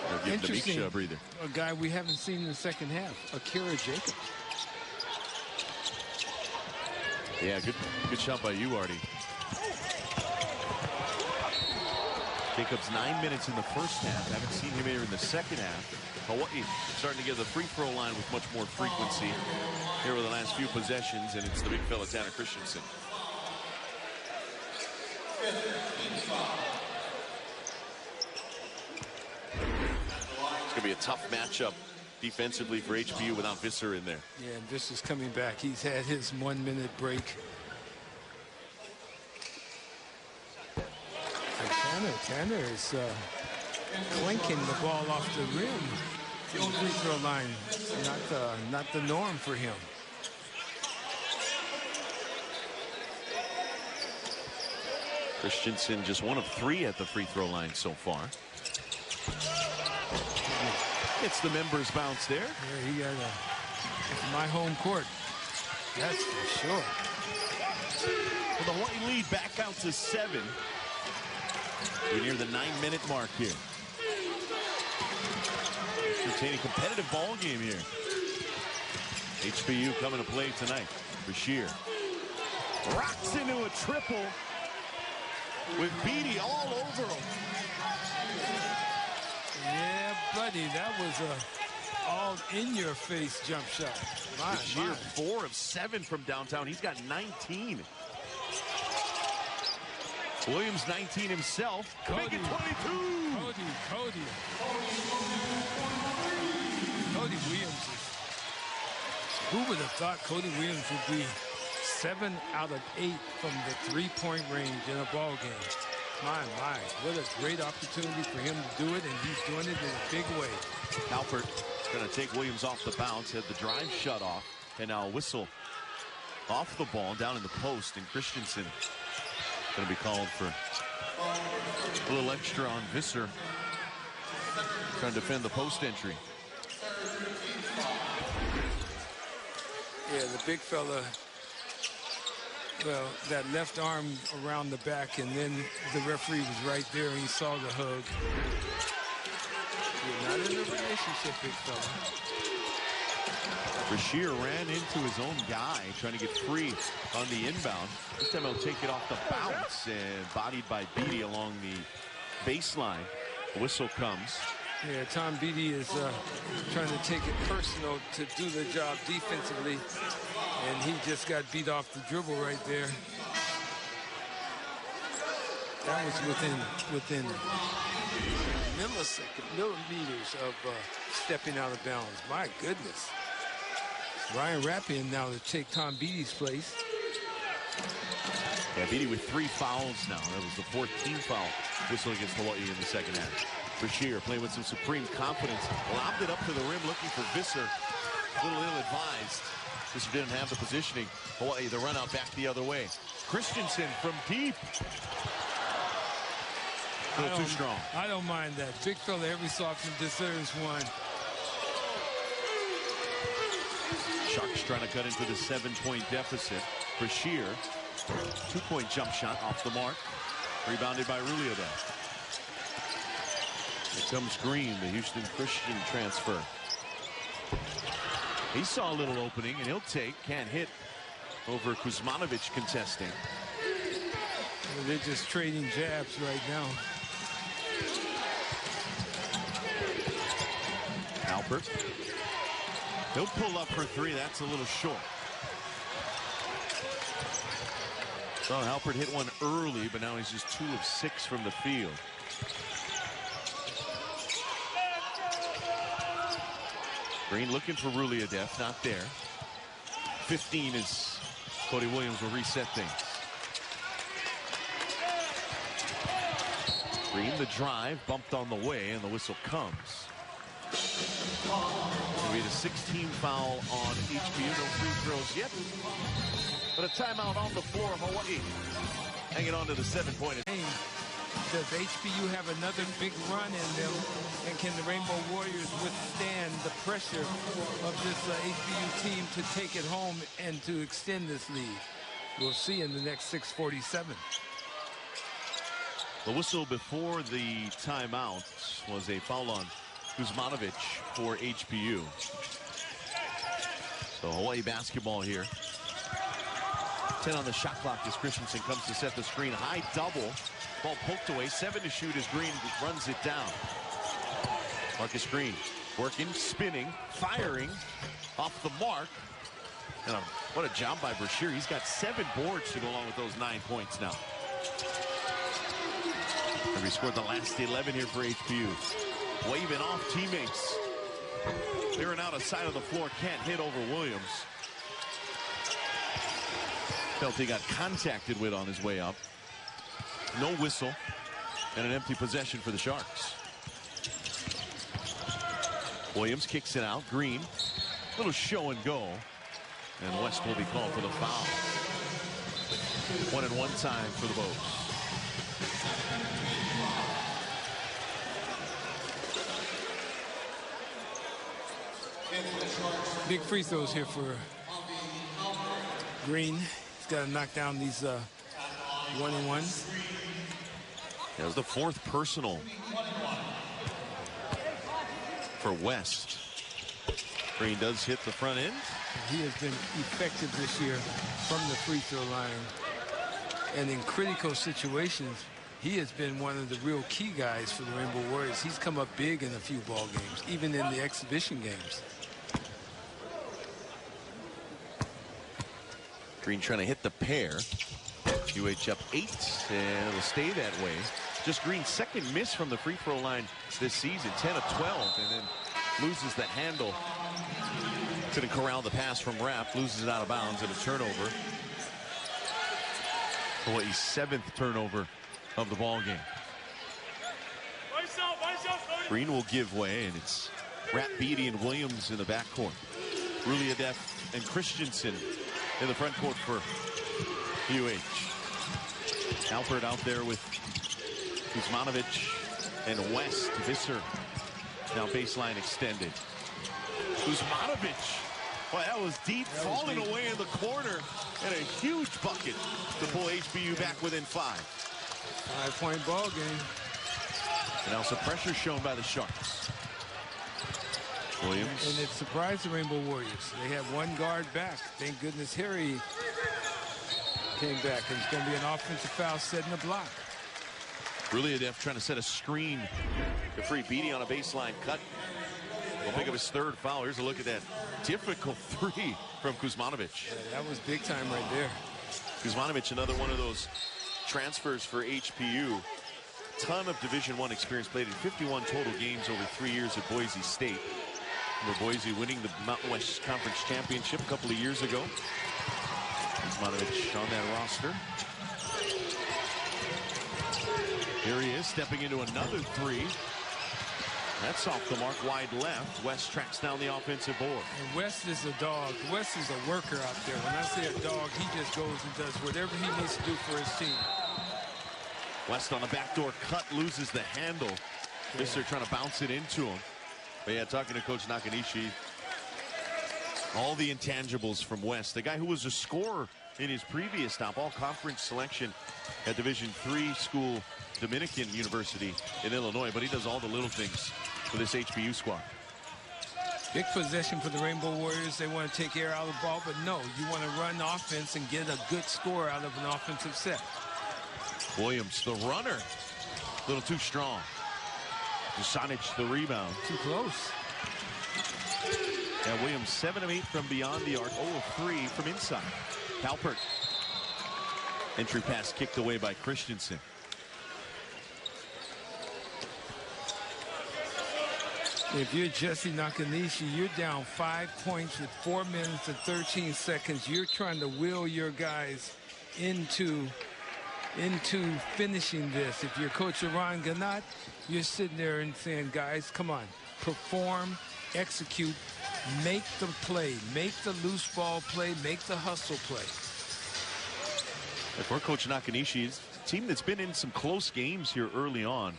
Speaker 1: They'll give Demetra a breather.
Speaker 2: A guy we haven't seen in the second half, Akira Jacobs.
Speaker 1: Yeah, good shot by you, Artie. Jacobs 9 minutes in the first half. Haven't seen him here in the second half. Hawaii starting to get the free throw line with much more frequency here over the last few possessions, and it's the big fella Tanner Christensen. It's going to be a tough matchup defensively for HBU without Visser in there.
Speaker 2: Yeah, and Visser's coming back. He's had his 1 minute break. Tanner is clinking the ball off the rim from the free throw line. Not the norm for him.
Speaker 1: Christensen just 1 of 3 at the free throw line so far. It's the members bounce there.
Speaker 2: Yeah, he got it's my home court. That's for sure.
Speaker 1: Well, the Hawaii lead back out to 7. We're near the 9-minute mark here. Entertaining competitive ball game here. HBU coming to play tonight. Brashear rocks into a triple with Beatty all over him.
Speaker 2: Yeah, buddy, that was a all in your face jump shot.
Speaker 1: Brashear 4 of 7 from downtown. He's got 19. Williams 19 himself.
Speaker 2: Cody.
Speaker 1: Make it 22.
Speaker 2: Cody Williams. Who would have thought Cody Williams would be 7 out of 8 from the 3-point range in a ball game? My, what a great opportunity for him to do it, and he's doing it in a big way.
Speaker 1: Alpert going to take Williams off the bounce, had the drive shut off, and now a whistle off the ball down in the post, and Christensen going to be called for a little extra on Visser, trying to defend the post entry.
Speaker 2: Yeah, the big fella, well, that left arm around the back, and then the referee was right there, and he saw the hug. You're not in a relationship, big fella.
Speaker 1: Bashir ran into his own guy, trying to get free on the inbound. This time he'll take it off the bounce, and bodied by Beatty along the baseline. The whistle comes.
Speaker 2: Yeah, Tom Beatty is trying to take it personal to do the job defensively, and he just got beat off the dribble right there. That was within millimeters of stepping out of bounds. My goodness. Ryan Rappian now to take Tom Beatty's place.
Speaker 1: Yeah, Beatty with 3 fouls now. That was the 14th foul whistle against Hawaii in the second half. Bashir playing with some supreme confidence. Lobbed it up to the rim looking for Visser. A little ill-advised. Visser didn't have the positioning. Hawaii, the run out back the other way. Christensen from deep. A little too strong.
Speaker 2: I don't mind that. Big fella every so often deserves one.
Speaker 1: Sharks trying to cut into the 7-point deficit. Bashir, 2-point jump shot off the mark. Rebounded by Ruliadev. Here comes Green, the Houston Christian transfer. He saw a little opening, and he'll take. Can't hit over Kuzmanovic contesting.
Speaker 2: Well, they're just trading jabs right now.
Speaker 1: Alpert. He'll pull up for 3. That's a little short. So Alpert hit one early, but now he's just 2 of 6 from the field. Green looking for Ruliadev, not there. 15 is Cody Williams will reset things. Green the drive, bumped on the way, and the whistle comes. We had a 16 foul on HBU, no free throws yet. But a timeout on the floor, Hawaii hanging on to the 7-point.
Speaker 2: Does HBU have another big run in them, and can the Rainbow Warriors withstand the pressure of this HBU team to take it home and to extend this lead? We'll see in the next 6:47.
Speaker 1: The whistle before the timeout was a foul on Kuzmanovic for HBU. So Hawaii basketball here. 10 on the shot clock as Christensen comes to set the screen. High double. Ball poked away. 7 to shoot as Green runs it down. Marcus Green working, spinning, firing off the mark. And what a job by Bashir. He's got 7 boards to go along with those 9 points now. And he scored the last 11 here for HBU. Waving off teammates. Clearing out a side of the floor. Can't hit over Williams. Felt he got contacted with on his way up. No whistle. And an empty possession for the Sharks. Williams kicks it out. Green. Little show and go. And West will be called for the foul. 1-and-1 time for the Bows.
Speaker 2: Big free throws here for Green. He's got to knock down these 1-and-1s.
Speaker 1: That was the 4th personal for West. Green does hit the front end.
Speaker 2: He has been effective this year from the free throw line. And in critical situations, he has been one of the real key guys for the Rainbow Warriors. He's come up big in a few ball games, even in the exhibition games.
Speaker 1: Green trying to hit the pair. UH up 8, and it'll stay that way. Just Green's 2nd miss from the free throw line this season, 10 of 12, and then loses the handle. Couldn't corral the pass from Rapp, loses it out of bounds, and a turnover. Hawaii's 7th turnover of the ball game. Green will give way, and it's Rat Beatty and Williams in the backcourt. Ruliadeff and Christensen in the front court for UH. Alpert out there with Kuzmanovic and West. Visser now baseline extended. Kuzmanovic, well, that was deep, falling away in the corner, and a huge bucket to pull HBU back within 5.
Speaker 2: 5-point ball game.
Speaker 1: And now some pressure shown by the Sharks. Williams.
Speaker 2: And it surprised the Rainbow Warriors. They have one guard back. Thank goodness Harry came back. And it's going to be an offensive foul setting the block.
Speaker 1: Ruliadeff trying to set a screen to free Beatty on a baseline cut. He'll pick up his 3rd foul. Here's a look at that difficult 3 from Kuzmanovic.
Speaker 2: Yeah, that was big time right there.
Speaker 1: Kuzmanovic, another one of those transfers for HPU. Ton of Division I experience, played in 51 total games over 3 years at Boise State. Remember Boise winning the Mountain West Conference Championship a couple of years ago. Kuzmanovic on that roster. Here he is, stepping into another 3. That's off the mark, wide left. West tracks down the offensive board.
Speaker 2: And West is a dog. West is a worker out there. When I say a dog, he just goes and does whatever he needs to do for his team.
Speaker 1: West on the backdoor cut, loses the handle. Visser trying to bounce it into him. But yeah, talking to Coach Nakanishi, all the intangibles from West. The guy who was a scorer in his previous stop, all-conference selection at Division III school, Dominican University in Illinois. But he does all the little things for this HBU squad.
Speaker 2: Big possession for the Rainbow Warriors. They want to take air out of the ball, but no, you want to run the offense and get a good score out of an offensive set.
Speaker 1: Williams, the runner, a little too strong. Jasanic, the rebound.
Speaker 2: Too close.
Speaker 1: And Williams, 7 of 8 from beyond the arc, 0 of 3 from inside. Alpert. Entry pass kicked away by Christensen.
Speaker 2: If you're Jesse Nakanishi, you're down 5 points with 4 minutes and 13 seconds. You're trying to will your guys into finishing this. If you're Coach Iran Ganat, you're sitting there and saying, guys, come on, perform, execute, make the play, make the loose ball play, make the hustle play.
Speaker 1: For Coach Nakanishi, it's a team that's been in some close games here early on.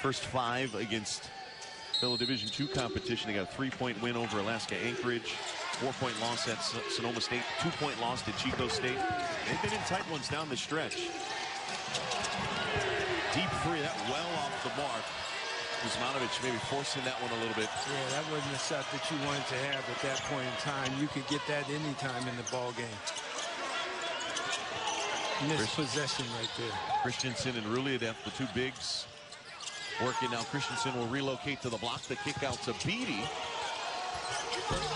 Speaker 1: First 5 against fellow Division II competition. They got a 3-point win over Alaska Anchorage, 4-point loss at Sonoma State, 2-point loss to Chico State. They've been in tight ones down the stretch. Deep 3, that well off the mark. Kuzmanovic maybe forcing that one a little bit.
Speaker 2: Yeah, that wasn't the shot that you wanted to have at that point in time. You could get that anytime in the ball game. Missed possession right there.
Speaker 1: Christensen and Ruliadeff, the 2 bigs, working now. Christensen will relocate to the block. The kick out to Beatty.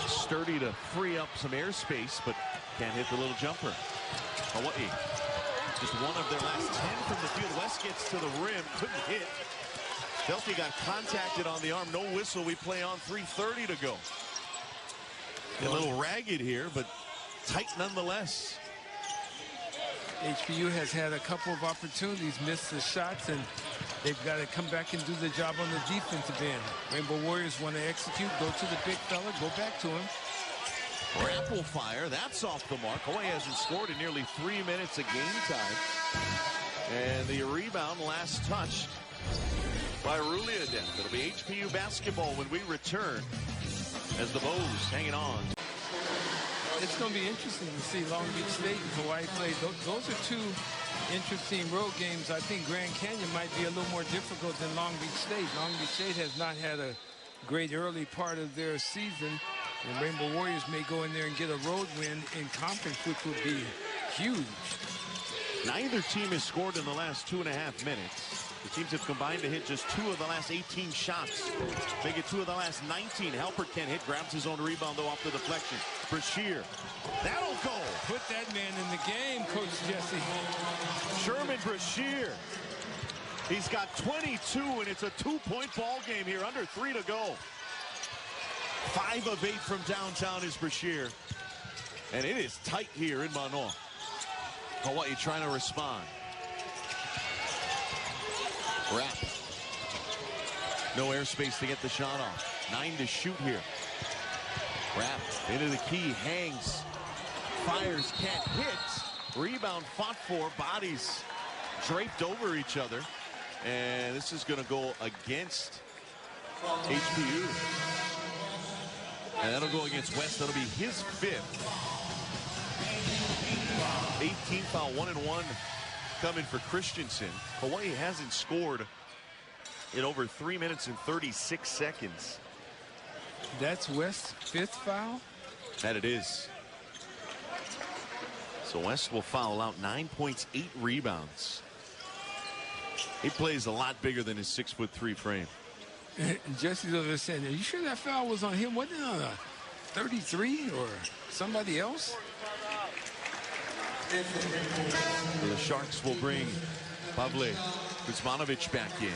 Speaker 1: Sturdy to free up some airspace, but can't hit the little jumper. Hawaii, just 1 of their last 10 from the field. West gets to the rim, couldn't hit. Delty got contacted on the arm. No whistle. We play on, 3:30 to go. A little ragged here, but tight nonetheless.
Speaker 2: HBU has had a couple of opportunities, missed the shots, and they've got to come back and do the job on the defensive end. Rainbow Warriors want to execute, go to the big fella, go back to him.
Speaker 1: Grapple fire, that's off the mark. Hawaii hasn't scored in nearly 3 minutes of game time. And the rebound last touched by Ruliadeff. It'll be HBU basketball when we return as the Bows hanging on.
Speaker 2: It's going to be interesting to see Long Beach State and Hawaii play. Those are 2 interesting road games. I think Grand Canyon might be a little more difficult than Long Beach State. Long Beach State has not had a great early part of their season. And Rainbow Warriors may go in there and get a road win in conference, which would be huge.
Speaker 1: Neither team has scored in the last 2.5 minutes. The teams have combined to hit just 2 of the last 18 shots. They get 2 of the last 19. Halpert can't hit, grabs his own rebound, though, off the deflection. Brashear, that'll go.
Speaker 2: Put that man in the game, Coach Jesse.
Speaker 1: Sherman Brashear. He's got 22, and it's a 2-point ball game here, under 3 to go. 5 of 8 from downtown is Brashear. And it is tight here in Manoa. Hawaii trying to respond. Rapp. No airspace to get the shot off. 9 to shoot here. Rapp into the key, hangs, fires, can't hit. Rebound fought for, bodies draped over each other. And this is going to go against HPU. And that'll go against West. That'll be his 5th. 18 foul, 1-1 coming for Christensen. Hawaii hasn't scored in over 3 minutes and 36 seconds.
Speaker 2: That's West's 5th foul?
Speaker 1: That it is. So West will foul out, 9 points, 8 rebounds. He plays a lot bigger than his 6'3" frame.
Speaker 2: Jesse's over there saying, are you sure that foul was on him? Wasn't it on a 33 or somebody else?
Speaker 1: The Sharks will bring Pavle Kuzmanovic back in.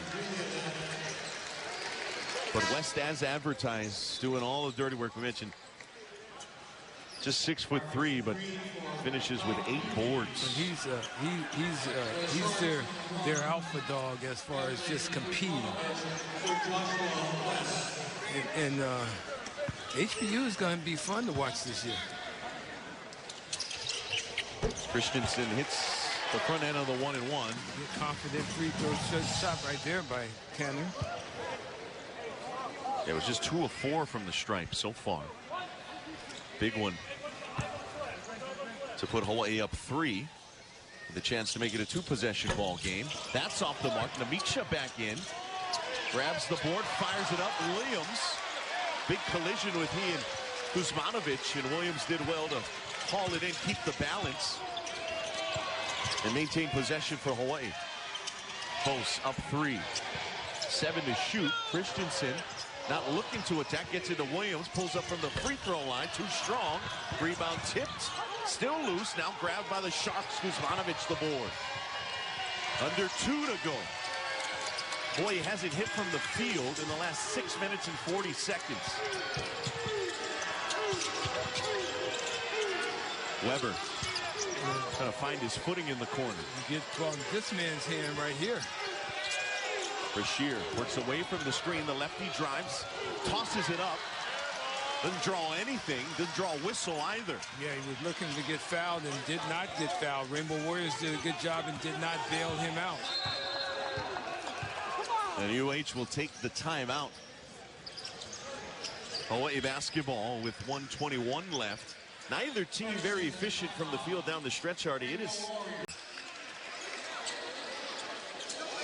Speaker 1: But West, as advertised, doing all the dirty work. We mentioned just 6'3", but finishes with 8 boards.
Speaker 2: He's their alpha dog as far as just competing. And HPU is going to be fun to watch this year. Christensen
Speaker 1: hits the front end of the 1-1.
Speaker 2: Confident free throw shot right there by Tanner.
Speaker 1: It was just 2 of 4 from the stripe so far. Big one to put Hawaii up 3. With a chance to make it a 2-possession ball game. That's off the mark. Namicha back in. Grabs the board, fires it up. Williams. Big collision with he and Kuzmanovic. And Williams did well to haul it in, keep the balance, and maintain possession for Hawaii. Post up 3. 7 to shoot. Christensen not looking to attack. Gets into Williams. Pulls up from the free throw line. Too strong. Rebound tipped. Still loose. Now grabbed by the Sharks. Kuzmanovic the board. Under 2 to go. Boy, he hasn't hit from the field in the last 6 minutes and 40 seconds. Weber trying to find his footing in the corner.
Speaker 2: You get this man's hand right here.
Speaker 1: Brashear works away from the screen. The lefty drives, tosses it up. Doesn't draw anything. Doesn't draw a whistle either.
Speaker 2: Yeah, he was looking to get fouled and did not get fouled. Rainbow Warriors did a good job and did not bail him out.
Speaker 1: And UH will take the timeout. Hawaii basketball with 1:21 left. Neither team very efficient from the field down the stretch, Artie. It is.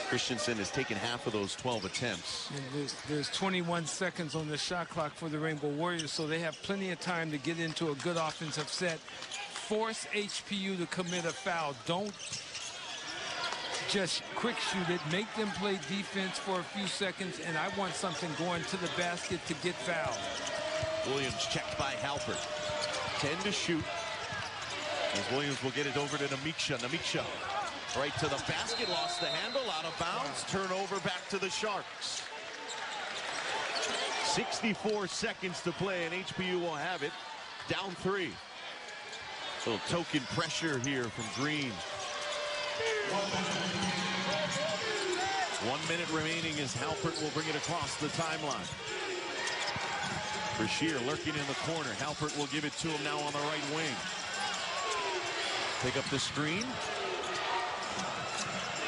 Speaker 1: Christensen has taken half of those 12 attempts.
Speaker 2: And there's 21 seconds on the shot clock for the Rainbow Warriors, so they have plenty of time to get into a good offensive set. Force HPU to commit a foul. Don't just quick shoot it. Make them play defense for a few seconds, and I want something going to the basket to get fouled.
Speaker 1: Williams checked by Halpert. 10 to shoot. As Williams will get it over to Namicha. Namicha right to the basket. Lost the handle. Out of bounds. Turnover back to the Sharks. 64 seconds to play, and HPU will have it. Down 3. Little token pressure here from Green. 1 minute remaining as Halpert will bring it across the timeline. Brashear lurking in the corner. Halpert will give it to him now on the right wing. Pick up the screen.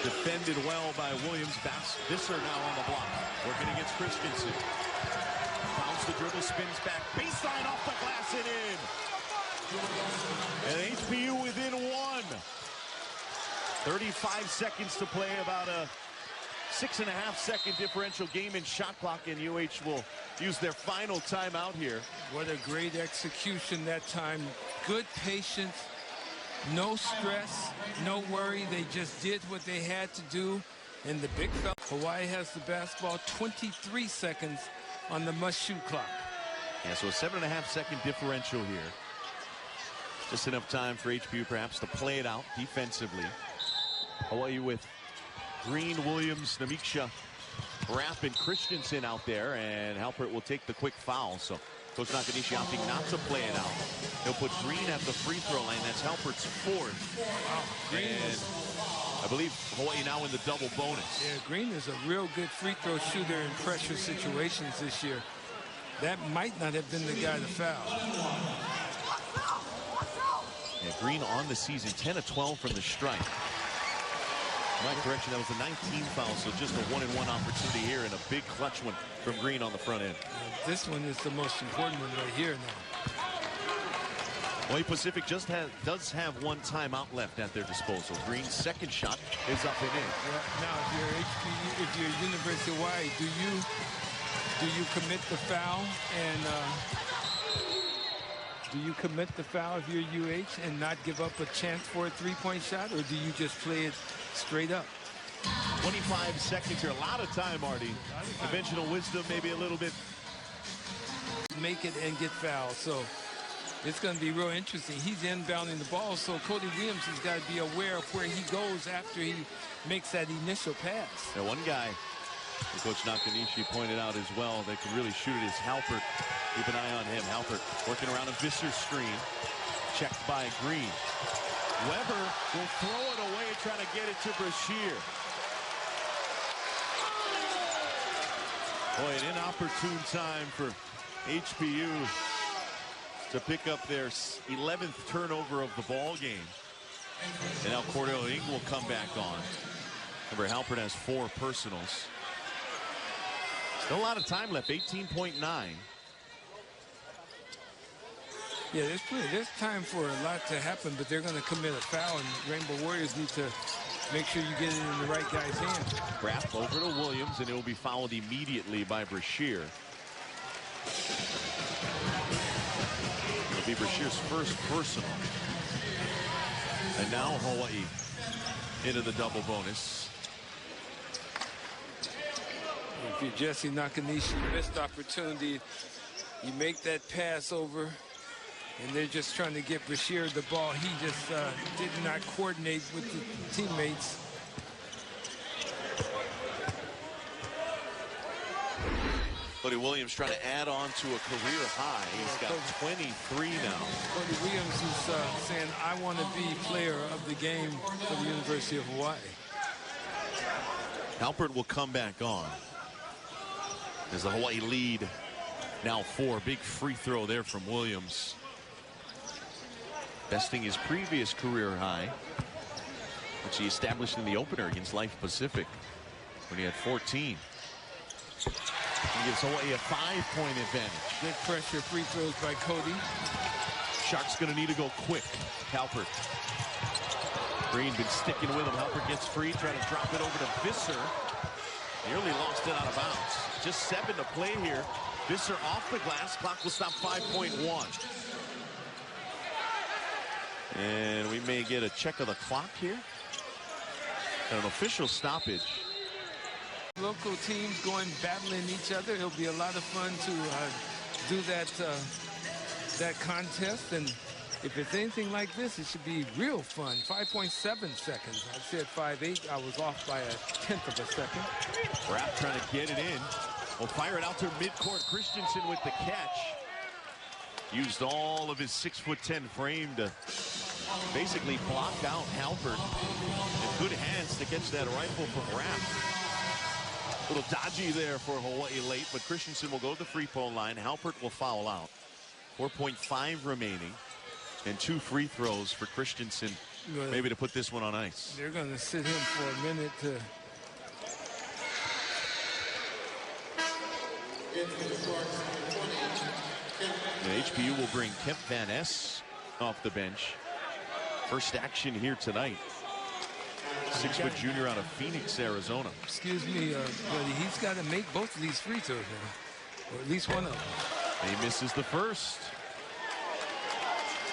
Speaker 1: Defended well by Williams. Visser now on the block. Working against Christensen. Bounce the dribble, spins back. Baseline off the glass and in. And HPU within 1. 35 seconds to play. About a 6.5-second differential game in shot clock, and UH will use their final timeout here.
Speaker 2: What a great execution that time. Good patience, no stress, no worry. They just did what they had to do, and the big fella. Hawaii has the basketball. 23 seconds on the must-shoot clock.
Speaker 1: Yeah, so a 7.5-second differential here. Just enough time for HPU perhaps to play it out defensively. Hawaii with Green, Williams, Namicha, Rapp, and Christensen out there, and Halpert will take the quick foul. So Coach Nakanishi opting not to play it out. He'll put Green at the free throw line. That's Halpert's 4th.
Speaker 2: Wow.
Speaker 1: I believe Hawaii now in the double bonus.
Speaker 2: Yeah, Green is a real good free throw shooter in pressure situations this year. That might not have been the guy to foul.
Speaker 1: Yeah, Green on the season, 10 of 12 from the stripe. My correction, that was the 19th foul, so just a 1-and-1 opportunity here and a big clutch one from Green on the front end.
Speaker 2: This one is the most important one right here now.
Speaker 1: Hawaii Pacific does have one timeout left at their disposal. Green's second shot is up and in.
Speaker 2: Yeah, now, if you're University of Hawaii, do you commit the foul and do you commit the foul if you're UH and not give up a chance for a three-point shot, or do you just play it straight up?
Speaker 1: 25 seconds here, a lot of time, Artie. Conventional wisdom, maybe a little bit.
Speaker 2: Make it and get fouled, so it's going to be real interesting. He's inbounding the ball, so Cody Williams has got to be aware of where he goes after he makes that initial pass.
Speaker 1: Now, one guy, Coach Nakanishi pointed out as well, that can really shoot it is Halpert. Keep an eye on him. Halpert working around a Visser screen. Checked by Green. Weber will throw it away, trying to get it to Brashear. Boy, an inopportune time for HPU to pick up their 11th turnover of the ball game. And now Cordell Ing will come back on. Remember, Halpert has 4 personals. Still a lot of time left, 18.9.
Speaker 2: Yeah, there's time for a lot to happen, but they're going to commit a foul, and Rainbow Warriors need to make sure you get it in the right guy's hands.
Speaker 1: Graf over to Williams, and it will be fouled immediately by Brashear. It'll be Brashear's first personal. And now Hawaii into the double bonus.
Speaker 2: If you're Jesse Nakanishi, missed opportunity. You make that pass over, and they're just trying to get Brashear the ball. He just did not coordinate with the teammates.
Speaker 1: Cody Williams trying to add on to a career high. He's got 23 now.
Speaker 2: Cody Williams is saying, I want to be player of the game for the University of Hawaii.
Speaker 1: Halpert will come back on as the Hawaii lead now 4. Big free throw there from Williams. Besting his previous career high, which he established in the opener against Life Pacific when he had 14. He gives Hawaii a 5-point advantage.
Speaker 2: Good pressure free throws by Cody.
Speaker 1: Sharks going to need to go quick. Halpert. Green been sticking with him. Halpert gets free, trying to drop it over to Visser. Nearly lost it out of bounds. Just 7 to play here. Visser off the glass. Clock will stop 5.1. And we may get a check of the clock here. And an official stoppage.
Speaker 2: Local teams going battling each other. It'll be a lot of fun to do that contest. And if it's anything like this, it should be real fun. 5.7 seconds. I said 5.8. I was off by 1/10 of a second.
Speaker 1: Rapp trying to get it in. Will fire it out to midcourt. Christensen with the catch. Used all of his 6'10" frame to basically block out Halpert. And good hands to catch that rifle from Rapp. A little dodgy there for Hawaii late, but Christensen will go to the free throw line. Halpert will foul out. 4.5 remaining. And 2 free throws for Christensen, maybe to put this one on ice.
Speaker 2: They're going to sit him for a minute to...
Speaker 1: And HPU will bring Kemp Van Ness off the bench. First action here tonight. 6-foot junior out of Phoenix, Arizona.
Speaker 2: Excuse me, buddy. He's got to make both of these free throws now, or at least one of them.
Speaker 1: And he misses the first.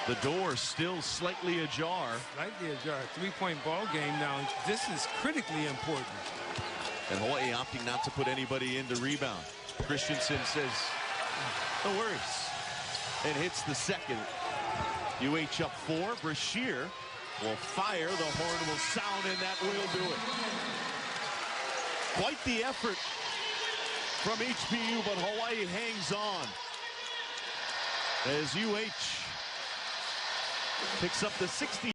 Speaker 1: The door still slightly ajar.
Speaker 2: Slightly ajar. 3-point ball game now. This is critically important.
Speaker 1: And Hawaii opting not to put anybody in the rebound. Christensen says, no worries. And hits the second. UH up 4. Brashear will fire. The horn will sound, and that will do it. Quite the effort from HPU, but Hawaii hangs on as UH picks up the 60.